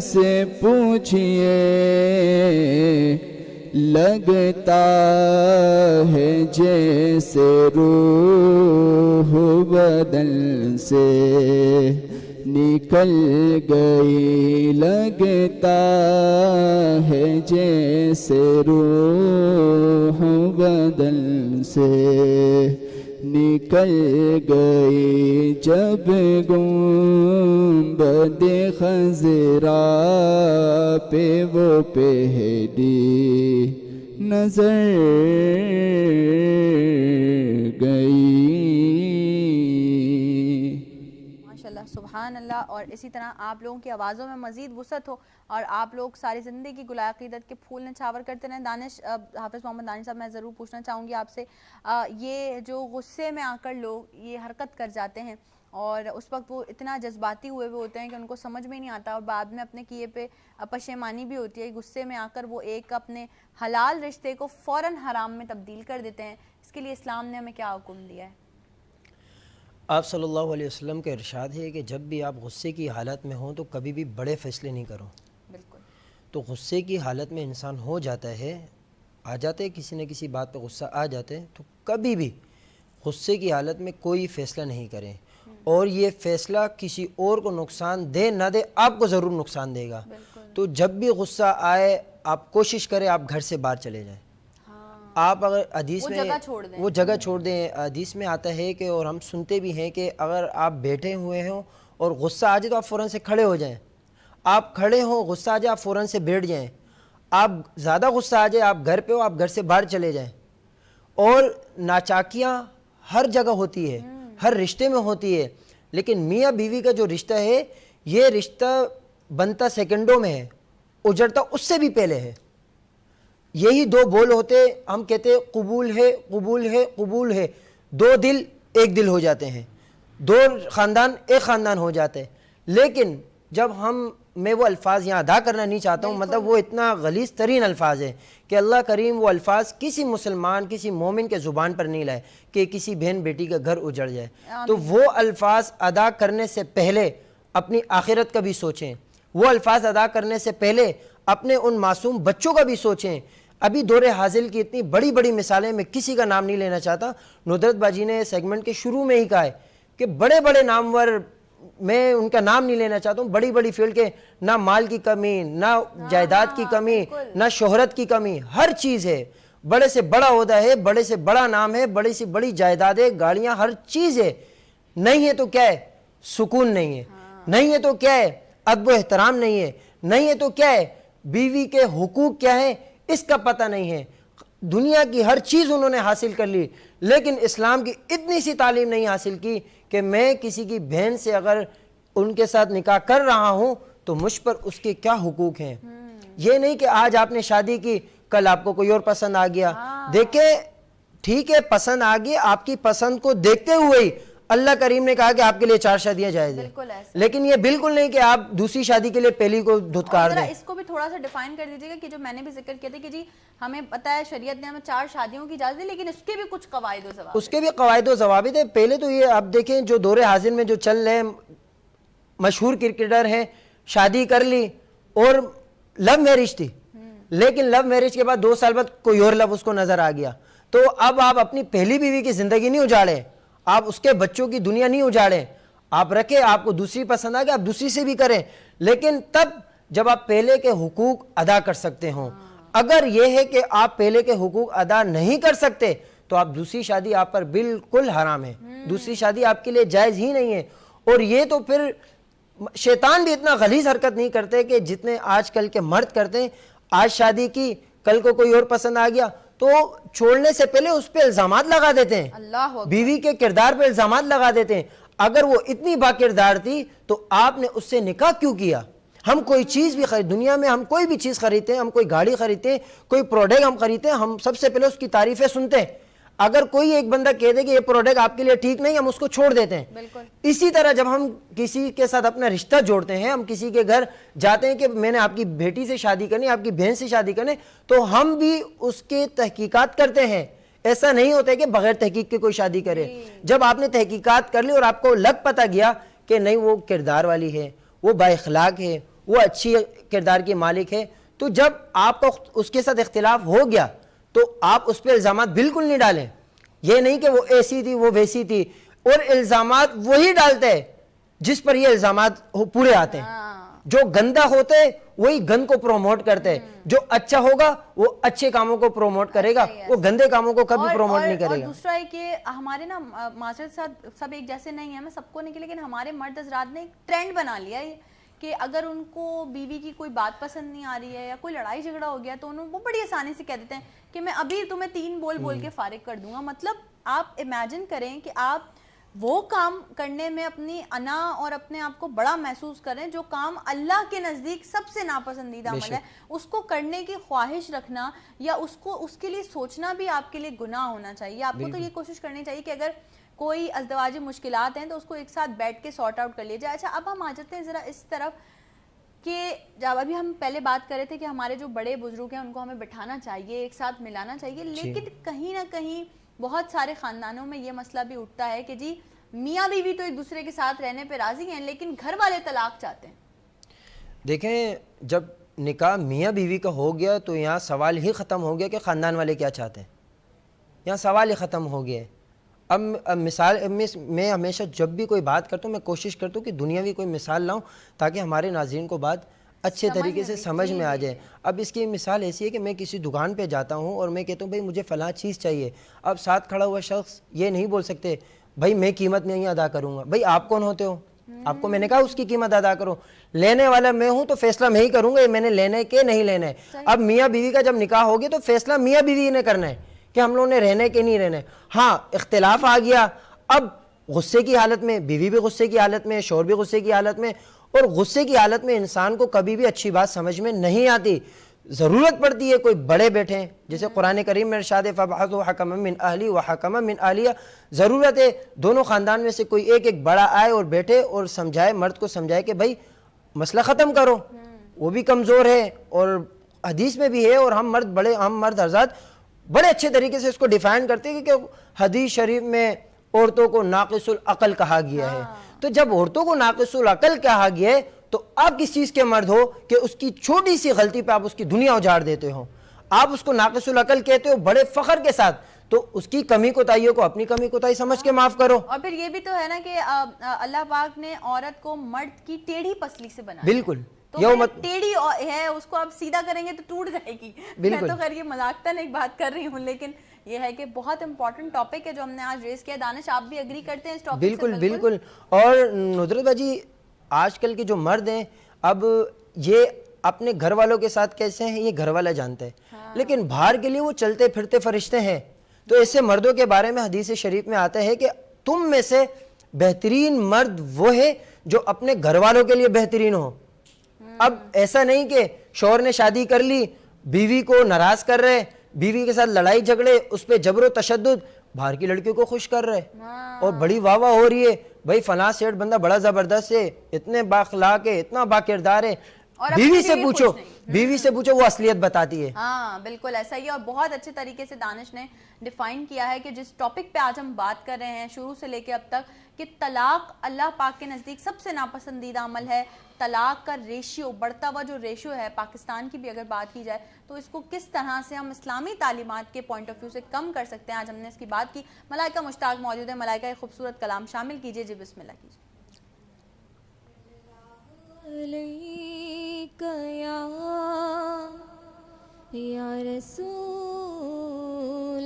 سے پوچھئے, لگتا ہے جیسے روح بدن سے نکل گئی, لگتا ہے جیسے روح بدن سے نکل گئی, جب گنبد خضرا پہ وہ پہلی نظر گئی. سبحان اللہ. اور اسی طرح آپ لوگوں کی آوازوں میں مزید وسعت ہو اور آپ لوگ ساری زندگی گل عقیدت کے پھول نچھاور کرتے رہیں. دانش, حافظ محمد دانش صاحب, میں ضرور پوچھنا چاہوں گی آپ سے, یہ جو غصے میں آ کر لوگ یہ حرکت کر جاتے ہیں اور اس وقت وہ اتنا جذباتی ہوئے ہوتے ہیں کہ ان کو سمجھ میں نہیں آتا اور بعد میں اپنے کیے پہ پشیمانی بھی ہوتی ہے, غصے میں آ کر وہ ایک اپنے حلال رشتے کو فوراً حرام میں تبدیل کر دیتے ہیں, اس کے لیے اسلام نے ہمیں کیا حکم دیا ہے؟ آپ صلی اللہ علیہ وسلم کا ارشاد ہے کہ جب بھی آپ غصے کی حالت میں ہوں تو کبھی بھی بڑے فیصلے نہیں کرو. بالکل. تو غصے کی حالت میں انسان ہو جاتا ہے, آ جاتے ہیں کسی نہ کسی بات پہ غصہ آ جاتے ہیں, تو کبھی بھی غصے کی حالت میں کوئی فیصلہ نہیں کریں, اور یہ فیصلہ کسی اور کو نقصان دے نہ دے آپ کو ضرور نقصان دے گا. تو جب بھی غصہ آئے آپ کوشش کریں آپ گھر سے باہر چلے جائیں. آپ اگر حدیث میں وہ جگہ چھوڑ دیں, حدیث میں آتا ہے کہ, اور ہم سنتے بھی ہیں کہ اگر آپ بیٹھے ہوئے ہوں اور غصہ آ جائے تو آپ فوراً سے کھڑے ہو جائیں, آپ کھڑے ہوں غصہ آ جائے آپ فوراً سے بیٹھ جائیں, آپ زیادہ غصہ آ جائے آپ گھر پہ ہو آپ گھر سے باہر چلے جائیں. اور ناچاکیاں ہر جگہ ہوتی ہے, ہر رشتے میں ہوتی ہے, لیکن میاں بیوی کا جو رشتہ ہے یہ رشتہ بنتا سیکنڈوں میں ہے, اجڑتا اس سے بھی پہلے ہے. یہی دو بول ہوتے, ہم کہتے قبول ہے قبول ہے قبول ہے, دو دل ایک دل ہو جاتے ہیں, دو خاندان ایک خاندان ہو جاتے ہیں. لیکن جب میں وہ الفاظ یہاں ادا کرنا نہیں چاہتا ہوں, مطلب وہ اتنا غلیظ ترین الفاظ ہے کہ اللہ کریم وہ الفاظ کسی مسلمان کسی مومن کے زبان پر نہیں لائے کہ کسی بہن بیٹی کا گھر اجڑ جائے. تو وہ الفاظ ادا کرنے سے پہلے اپنی آخرت کا بھی سوچیں, وہ الفاظ ادا کرنے سے پہلے اپنے ان معصوم بچوں کا بھی سوچیں. ابھی دور حاضر کی اتنی بڑی بڑی مثالیں, میں کسی کا نام نہیں لینا چاہتا, ندرت باجی نے سیگمنٹ کے شروع میں ہی کہا ہے کہ بڑے بڑے نامور, میں ان کا نام نہیں لینا چاہتا ہوں, بڑی بڑی فیلڈ کے, نہ مال کی کمی, نہ جائیداد کی کمی, نہ شہرت کی کمی, ہر چیز ہے, بڑے سے بڑا عہدہ ہے, بڑے سے بڑا نام ہے, بڑی سے بڑی جائیداد ہے, گاڑیاں, ہر چیز ہے. نہیں ہے تو کیا ہے, سکون نہیں ہے. نہیں ہے تو کیا ہے, ادب و احترام نہیں ہے. نہیں ہے تو کیا ہے, بیوی کے حقوق کیا ہیں اس کا پتہ نہیں ہے. دنیا کی ہر چیز انہوں نے حاصل کر لی, لیکن اسلام کی اتنی سی تعلیم نہیں حاصل کی کہ میں کسی کی بہن سے اگر ان کے ساتھ نکاح کر رہا ہوں تو مجھ پر اس کے کیا حقوق ہیں. یہ نہیں کہ آج آپ نے شادی کی, کل آپ کو کوئی اور پسند آ گیا. دیکھیں ٹھیک ہے پسند آ گئی, آپ کی پسند کو دیکھتے ہوئے ہی اللہ کریم نے کہا کہ آپ کے لیے 4 شادیاں جائز ہیں, لیکن یہ بالکل نہیں کہ آپ دوسری شادی کے لیے پہلی کو دھتکار دیں. اس کو بھی تھوڑا سا ڈیفائن کر دیجیے گا کہ جو میں نے بھی ذکر کیا تھا کہ جی ہمیں پتہ ہے شریعت نے ہمیں 4 شادیوں کی اجازت دی, لیکن اس کے بھی کچھ قواعد و ضوابط, اس کے بھی قواعد و ضوابط ہیں. پہلے تو یہ آپ دیکھیں جو دور حاضر میں جو چل رہے ہیں, مشہور کرکٹر ہیں, شادی کر لی اور لو میرج تھی, لیکن لو میرج کے بعد 2 سال بعد کوئی اور لو اس کو نظر آ گیا. تو اب آپ اپنی پہلی بیوی کی زندگی نہیں اجاڑیں, آپ اس کے بچوں کی دنیا نہیں اجاڑیں, آپ رکھیں, آپ کو دوسری پسند آ گیا آپ دوسری سے بھی کریں, لیکن تب جب آپ پہلے کے حقوق ادا کر سکتے ہوں. اگر یہ ہے کہ آپ پہلے کے حقوق ادا نہیں کر سکتے تو آپ دوسری شادی آپ پر بالکل حرام ہے, دوسری شادی آپ کے لیے جائز ہی نہیں ہے. اور یہ تو پھر شیطان بھی اتنا غلیظ حرکت نہیں کرتے کہ جتنے آج کل کے مرد کرتے ہیں. آج شادی کی, کل کو کوئی اور پسند آ گیا تو چھوڑنے سے پہلے اس پہ الزامات لگا دیتے ہیں, بیوی کے کردار پہ الزامات لگا دیتے ہیں. اگر وہ اتنی با کردار تھی تو آپ نے اس سے نکاح کیوں کیا؟ ہم کوئی چیز بھی دنیا میں ہم کوئی بھی چیز خریدتے ہیں, ہم کوئی گاڑی خریدتے ہیں, کوئی پروڈکٹ ہم خریدتے ہیں, ہم سب سے پہلے اس کی تعریفیں سنتے ہیں. اگر کوئی ایک بندہ کہہ دے کہ یہ پروڈکٹ آپ کے لیے ٹھیک نہیں, ہم اس کو چھوڑ دیتے ہیں. اسی طرح جب ہم کسی کے ساتھ اپنا رشتہ جوڑتے ہیں, ہم کسی کے گھر جاتے ہیں کہ میں نے آپ کی بیٹی سے شادی کرنی, آپ کی بہن سے شادی کرنی, تو ہم بھی اس کے تحقیقات کرتے ہیں. ایسا نہیں ہوتا ہے کہ بغیر تحقیق کے کوئی شادی کرے. جب آپ نے تحقیقات کر لی اور آپ کو لگ پتہ گیا کہ نہیں وہ کردار والی ہے, وہ با اخلاق ہے, وہ اچھی کردار کی مالک ہے, تو جب آپ کو اس کے ساتھ اختلاف ہو گیا تو آپ اس پہ الزامات بالکل نہیں ڈالیں. یہ نہیں کہ وہ ایسی تھی وہ ویسی تھی, اور الزامات وہی ڈالتے ہیں جس پر یہ الزامات پورے آتے ہیں. جو گندہ ہوتے وہی گند کو پروموٹ کرتے ہیں, جو اچھا ہوگا وہ اچھے کاموں کو پروموٹ کرے گا, وہ گندے کاموں کو کبھی پروموٹ نہیں کرے گا. اور دوسرا ہے کہ ہمارے نا معاشرے ساتھ سب ایک جیسے نہیں ہیں, میں سب کو نہیں کہ, لیکن ہمارے مرد حضرات نے ایک ٹرینڈ بنا لیا ہے کہ اگر ان کو بیوی کی کوئی بات پسند نہیں آ رہی ہے یا کوئی لڑائی جھگڑا ہو گیا تو انہوں وہ بڑی آسانی سے کہہ دیتے ہیں کہ میں ابھی تمہیں 3 بول کے فارغ کر دوں گا. مطلب آپ امیجن کریں کہ آپ وہ کام کرنے میں اپنی انا اور اپنے آپ کو بڑا محسوس کریں جو کام اللہ کے نزدیک سب سے ناپسندیدہ عمل ہے, اس کو کرنے کی خواہش رکھنا یا اس کے لیے سوچنا بھی آپ کے لیے گناہ ہونا چاہیے. آپ کو تو یہ کوشش کرنی چاہیے کہ اگر کوئی ازدواجی مشکلات ہیں تو اس کو ایک ساتھ بیٹھ کے سارٹ آؤٹ کر لیا جائے. اچھا اب ہم آ جاتے ہیں ذرا اس طرف کہ جب ابھی ہم پہلے بات کر رہے تھے کہ ہمارے جو بڑے بزرگ ہیں ان کو ہمیں بٹھانا چاہیے, ایک ساتھ ملانا چاہیے, لیکن کہیں نہ کہیں بہت سارے خاندانوں میں یہ مسئلہ بھی اٹھتا ہے کہ جی میاں بیوی تو ایک دوسرے کے ساتھ رہنے پہ راضی ہیں لیکن گھر والے طلاق چاہتے ہیں. دیکھیں جب نکاح میاں بیوی کا ہو گیا تو یہاں سوال ہی ختم ہو گیا کہ خاندان والے کیا چاہتے ہیں, یہاں سوال ہی ختم ہو گیا ہے. اب مثال میں ہمیشہ جب بھی کوئی بات کرتا ہوں میں کوشش کرتا ہوں کہ دنیاوی کوئی مثال لاؤں تاکہ ہمارے ناظرین کو بات اچھے طریقے سے سمجھ میں آ جائے. اب اس کی مثال ایسی ہے کہ میں کسی دکان پہ جاتا ہوں اور میں کہتا ہوں بھائی مجھے فلاں چیز چاہیے. اب ساتھ کھڑا ہوا شخص یہ نہیں بول سکتے بھائی میں قیمت نہیں ادا کروں گا. بھائی آپ کون ہوتے ہو, آپ کو میں نے کہا اس کی قیمت ادا کرو. لینے والا میں ہوں تو فیصلہ میں ہی کروں گا میں نے لینے کے نہیں لینے. اب میاں بیوی کا جب نکاح ہوگی تو فیصلہ میاں بیوی نے کرنا ہے کہ ہم لوگوں نے رہنے کے نہیں رہنے. ہاں اختلاف آ گیا, اب غصے کی حالت میں بیوی بھی غصے کی حالت میں, شوہر بھی غصے کی حالت میں, اور غصے کی حالت میں انسان کو کبھی بھی اچھی بات سمجھ میں نہیں آتی. ضرورت پڑتی ہے کوئی بڑے بیٹھے ہیں, جیسے قرآن کریم میں ارشاد فَبْعَثُوا حَكَمًا مِّنْ أَهْلِهِ وَحَكَمًا مِّنْ أَهْلِهَا, ضرورت ہے دونوں خاندان میں سے کوئی ایک بڑا آئے اور بیٹھے اور سمجھائے, مرد کو سمجھائے کہ بھائی مسئلہ ختم کرو. وہ بھی کمزور ہے اور حدیث میں بھی ہے, اور ہم مرد حضرات بڑے اچھے طریقے سے اس کو ڈیفائن کرتے ہیں کہ حدیث شریف میں عورتوں کو ناقص العقل کہا گیا ہے. تو جب عورتوں کو ناقص العقل کہا گیا ہے تو آپ کس چیز کے مرد ہو کہ اس کی چھوٹی سی غلطی پہ آپ اس کی دنیا اجاڑ دیتے ہو, آپ اس کو ناقص العقل کہتے ہو بڑے فخر کے ساتھ, تو اس کی کمی کوتاہیوں کو اپنی کمی کوتاہی سمجھ کے معاف کرو. اور پھر یہ بھی تو ہے نا کہ اللہ پاک نے عورت کو مرد کی ٹیڑھی پسلی سے بنایا. بالکل, ٹیڑھی ہے اس کو آپ سیدھا کریں گے تو ٹوٹ جائے گی. میں تو خیر یہ مذاقتاً ایک بات کر رہی ہوں, لیکن یہ ہے کہ بہت امپورٹنٹ ٹاپک ہے جو ہم نے آج ریز کیا. دانش آپ بھی اگری کرتے ہیں اس ٹاپک سے؟ بالکل بالکل. اور ندرت باجی آج کل کے جو مرد ہیں اب یہ اپنے گھر والوں کے ساتھ کیسے ہیں یہ گھر والا جانتا ہے، لیکن باہر کے لیے وہ چلتے پھرتے فرشتے ہیں. تو ایسے مردوں کے بارے میں حدیث شریف میں آتا ہے کہ تم میں سے بہترین مرد وہ ہے جو اپنے گھر والوں کے لیے بہترین ہو. اب ایسا نہیں کہ شوہر نے شادی کر لی، بیوی کو ناراض کر رہے، بیوی کے ساتھ لڑائی جھگڑے، اس پہ جبر و تشدد، باہر کی لڑکیوں کو خوش کر رہے اور بڑی واہ واہ ہو رہی ہے، بھائی فلاں سیٹ بندہ بڑا زبردست ہے، اتنے بااخلاق ہے، اتنا با کردار ہے. بیوی سے پوچھو، بیوی سے پوچھو، وہ اصلیت بتاتی ہے. ہاں بالکل ایسا ہی ہے. اور بہت اچھے طریقے سے دانش نے ڈیفائن کیا ہے کہ جس ٹاپک پہ آج ہم بات کر رہے ہیں شروع سے لے کے اب تک، کہ طلاق اللہ پاک کے نزدیک سب سے ناپسندیدہ عمل ہے. طلاق کا ریشیو، بڑھتا ہوا جو ریشیو ہے پاکستان کی بھی اگر بات کی جائے تو اس کو کس طرح سے ہم اسلامی تعلیمات کے پوائنٹ آف ویو سے کم کر سکتے ہیں، آج ہم نے اس کی بات کی. ملائکہ مشتاق موجود ہے، ملائکہ ایک خوبصورت کلام شامل کیجئے. جی بسم اللہ کیجئے. علیک یا رسول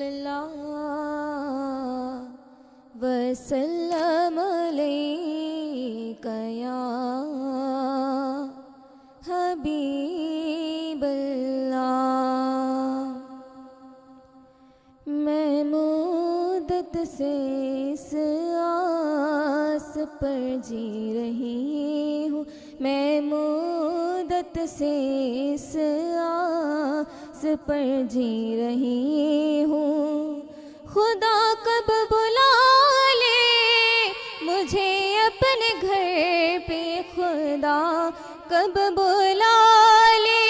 اللہ وسلم علیک یا حبیب اللہ. میں مدت سے اس آس پر جی رہی ہوں، میں مدت سے اس آس پر جی رہی ہوں. خدا کب بلا لے مجھے اپنے گھر پہ، خدا کب بلا لے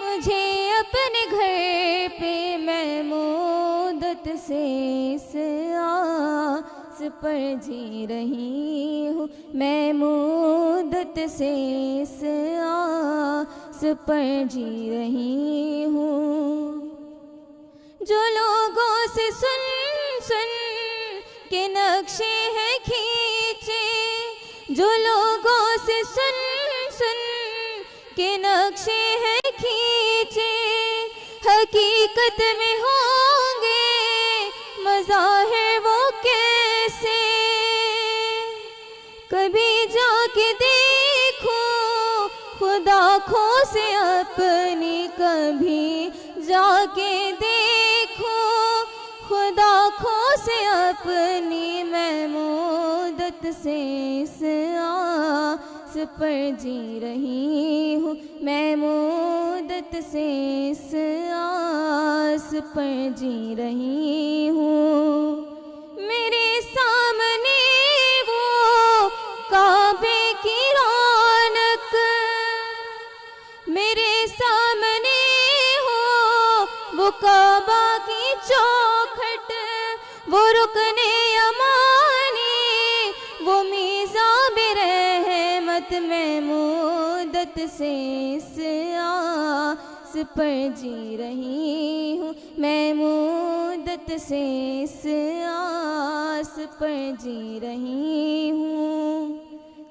مجھے اپنے گھر پہ. میں مدت سے اس آس پر جی رہی ہوں، میں مدت سے اس آس پر جی رہی ہوں. جو لوگوں سے سن سن کے نقشے ہیں کھینچے، جو لوگوں سے سن سن کے نقشے ہیں کھینچے، حقیقت میں ہوں گے مظاہر وہ کیسے. کبھی جا کے دیکھو خدا کھو سے اپنی، کبھی جا کے دیکھو خدا کھو سے اپنی. میں مدت سے اس آس پر جی رہی ہوں، میں مدت سے اس آس پر جی رہی ہوں. میرے سامنے وہ کعبے کی رونق، میرے سامنے ہو وہ کعبہ کی چوکھٹ، وہ رکن یمانی، وہ میزاب رحمت. میں مدت سے اس آس پر جی رہی ہوں، میں مدت سے اس آس پر جی رہی ہوں.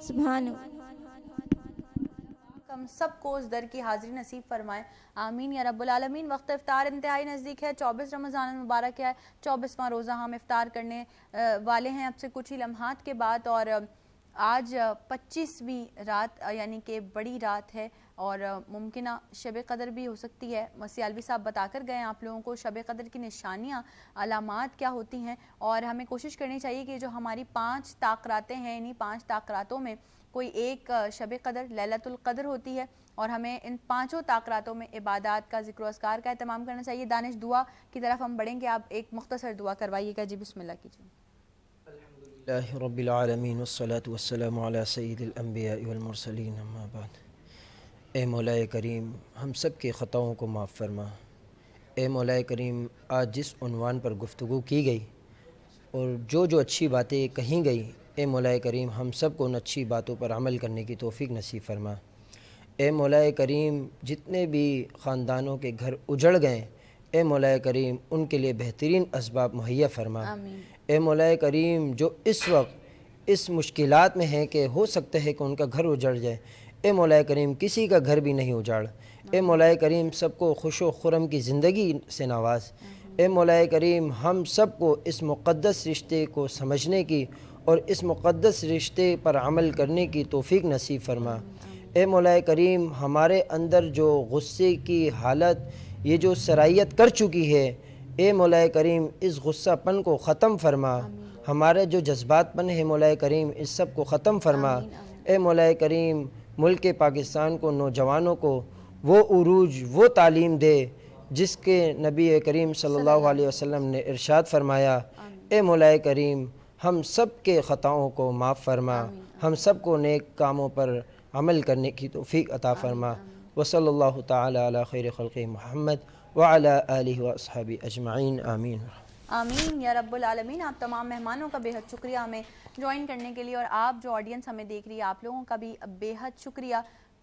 سبحان اللہ. ہم سب کو اس در کی حاضری نصیب فرمائے، آمین یا رب العالمین. وقت افطار انتہائی نزدیک ہے. 24 رمضان المبارک ہے، 24واں روزہ ہم افطار کرنے والے ہیں اب سے کچھ ہی لمحات کے بعد. اور آج 25ویں رات یعنی کہ بڑی رات ہے اور ممکنہ شب قدر بھی ہو سکتی ہے. مسیالوی صاحب بتا کر گئے آپ لوگوں کو شب قدر کی نشانیاں، علامات کیا ہوتی ہیں، اور ہمیں کوشش کرنی چاہیے کہ جو ہماری 5 طاقراتیں ہیں، انہی 5 طاقراتوں میں کوئی ایک شب قدر لیلۃ القدر ہوتی ہے، اور ہمیں ان 5 طاقراتوں میں عبادات کا، ذکر و اذکار کا اہتمام کرنا چاہیے. دانش دعا کی طرف ہم بڑھیں گے، آپ ایک مختصر دعا کروائیے گا. جی بسم اللہ کیجیے. الحمدللہ رب العالمین والصلاة والسلام علی سید الانبیاء والمرسلین، اما بعد. اے مولا کریم ہم سب کے خطاؤں کو معاف فرما. اے مولا کریم آج جس عنوان پر گفتگو کی گئی اور جو اچھی باتیں کہیں گئی، اے مولا کریم ہم سب کو ان اچھی باتوں پر عمل کرنے کی توفیق نصیب فرما. اے مولا کریم جتنے بھی خاندانوں کے گھر اجڑ گئے، اے مولا کریم ان کے لیے بہترین اسباب مہیا فرما. اے مولا کریم جو اس وقت اس مشکلات میں ہیں کہ ہو سکتا ہے کہ ان کا گھر اجڑ جائے، اے مولا کریم کسی کا گھر بھی نہیں اجاڑ. اے مولا کریم سب کو خوش و خرم کی زندگی سے نواز. اے مولا کریم ہم سب کو اس مقدس رشتے کو سمجھنے کی اور اس مقدس رشتے پر عمل کرنے کی توفیق نصیب فرما. اے مولا کریم ہمارے اندر جو غصے کی حالت یہ جو سرایت کر چکی ہے، اے مولا کریم اس غصہ پن کو ختم فرما، ہمارے جو جذبات پن ہے مولا کریم اس سب کو ختم فرما۔ اے مولا کریم ملک پاکستان کو، نوجوانوں کو وہ عروج، وہ تعلیم دے جس کے نبی کریم صلی اللہ علیہ وسلم نے ارشاد فرمایا۔ اے مولا کریم ہم سب کے خطاؤں کو معاف فرما، ہم سب کو نیک کاموں پر عمل کرنے کی توفیق عطا فرما۔ وصلی اللہ تعالی علی خیر خلق محمد وعلی آلہ واصحابہ اجمعین، آمین آمین یا رب العالمین۔ آپ تمام مہمانوں کا بے حد شکریہ ہمیں جوائن کرنے کے لیے، اور آپ جو آڈینس ہمیں دیکھ رہی ہے آپ لوگوں کا بھی بے حد شکریہ۔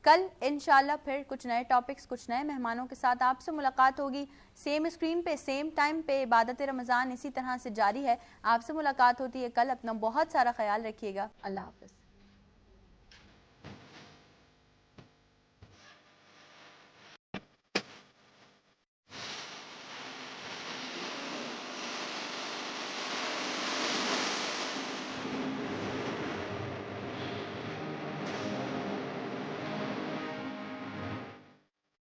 کل انشاءاللہ پھر کچھ نئے ٹاپکس، کچھ نئے مہمانوں کے ساتھ آپ سے ملاقات ہوگی، سیم اسکرین پہ سیم ٹائم پہ۔ عبادت رمضان اسی طرح سے جاری ہے، آپ سے ملاقات ہوتی ہے کل۔ اپنا بہت سارا خیال رکھیے گا، اللہ حافظ۔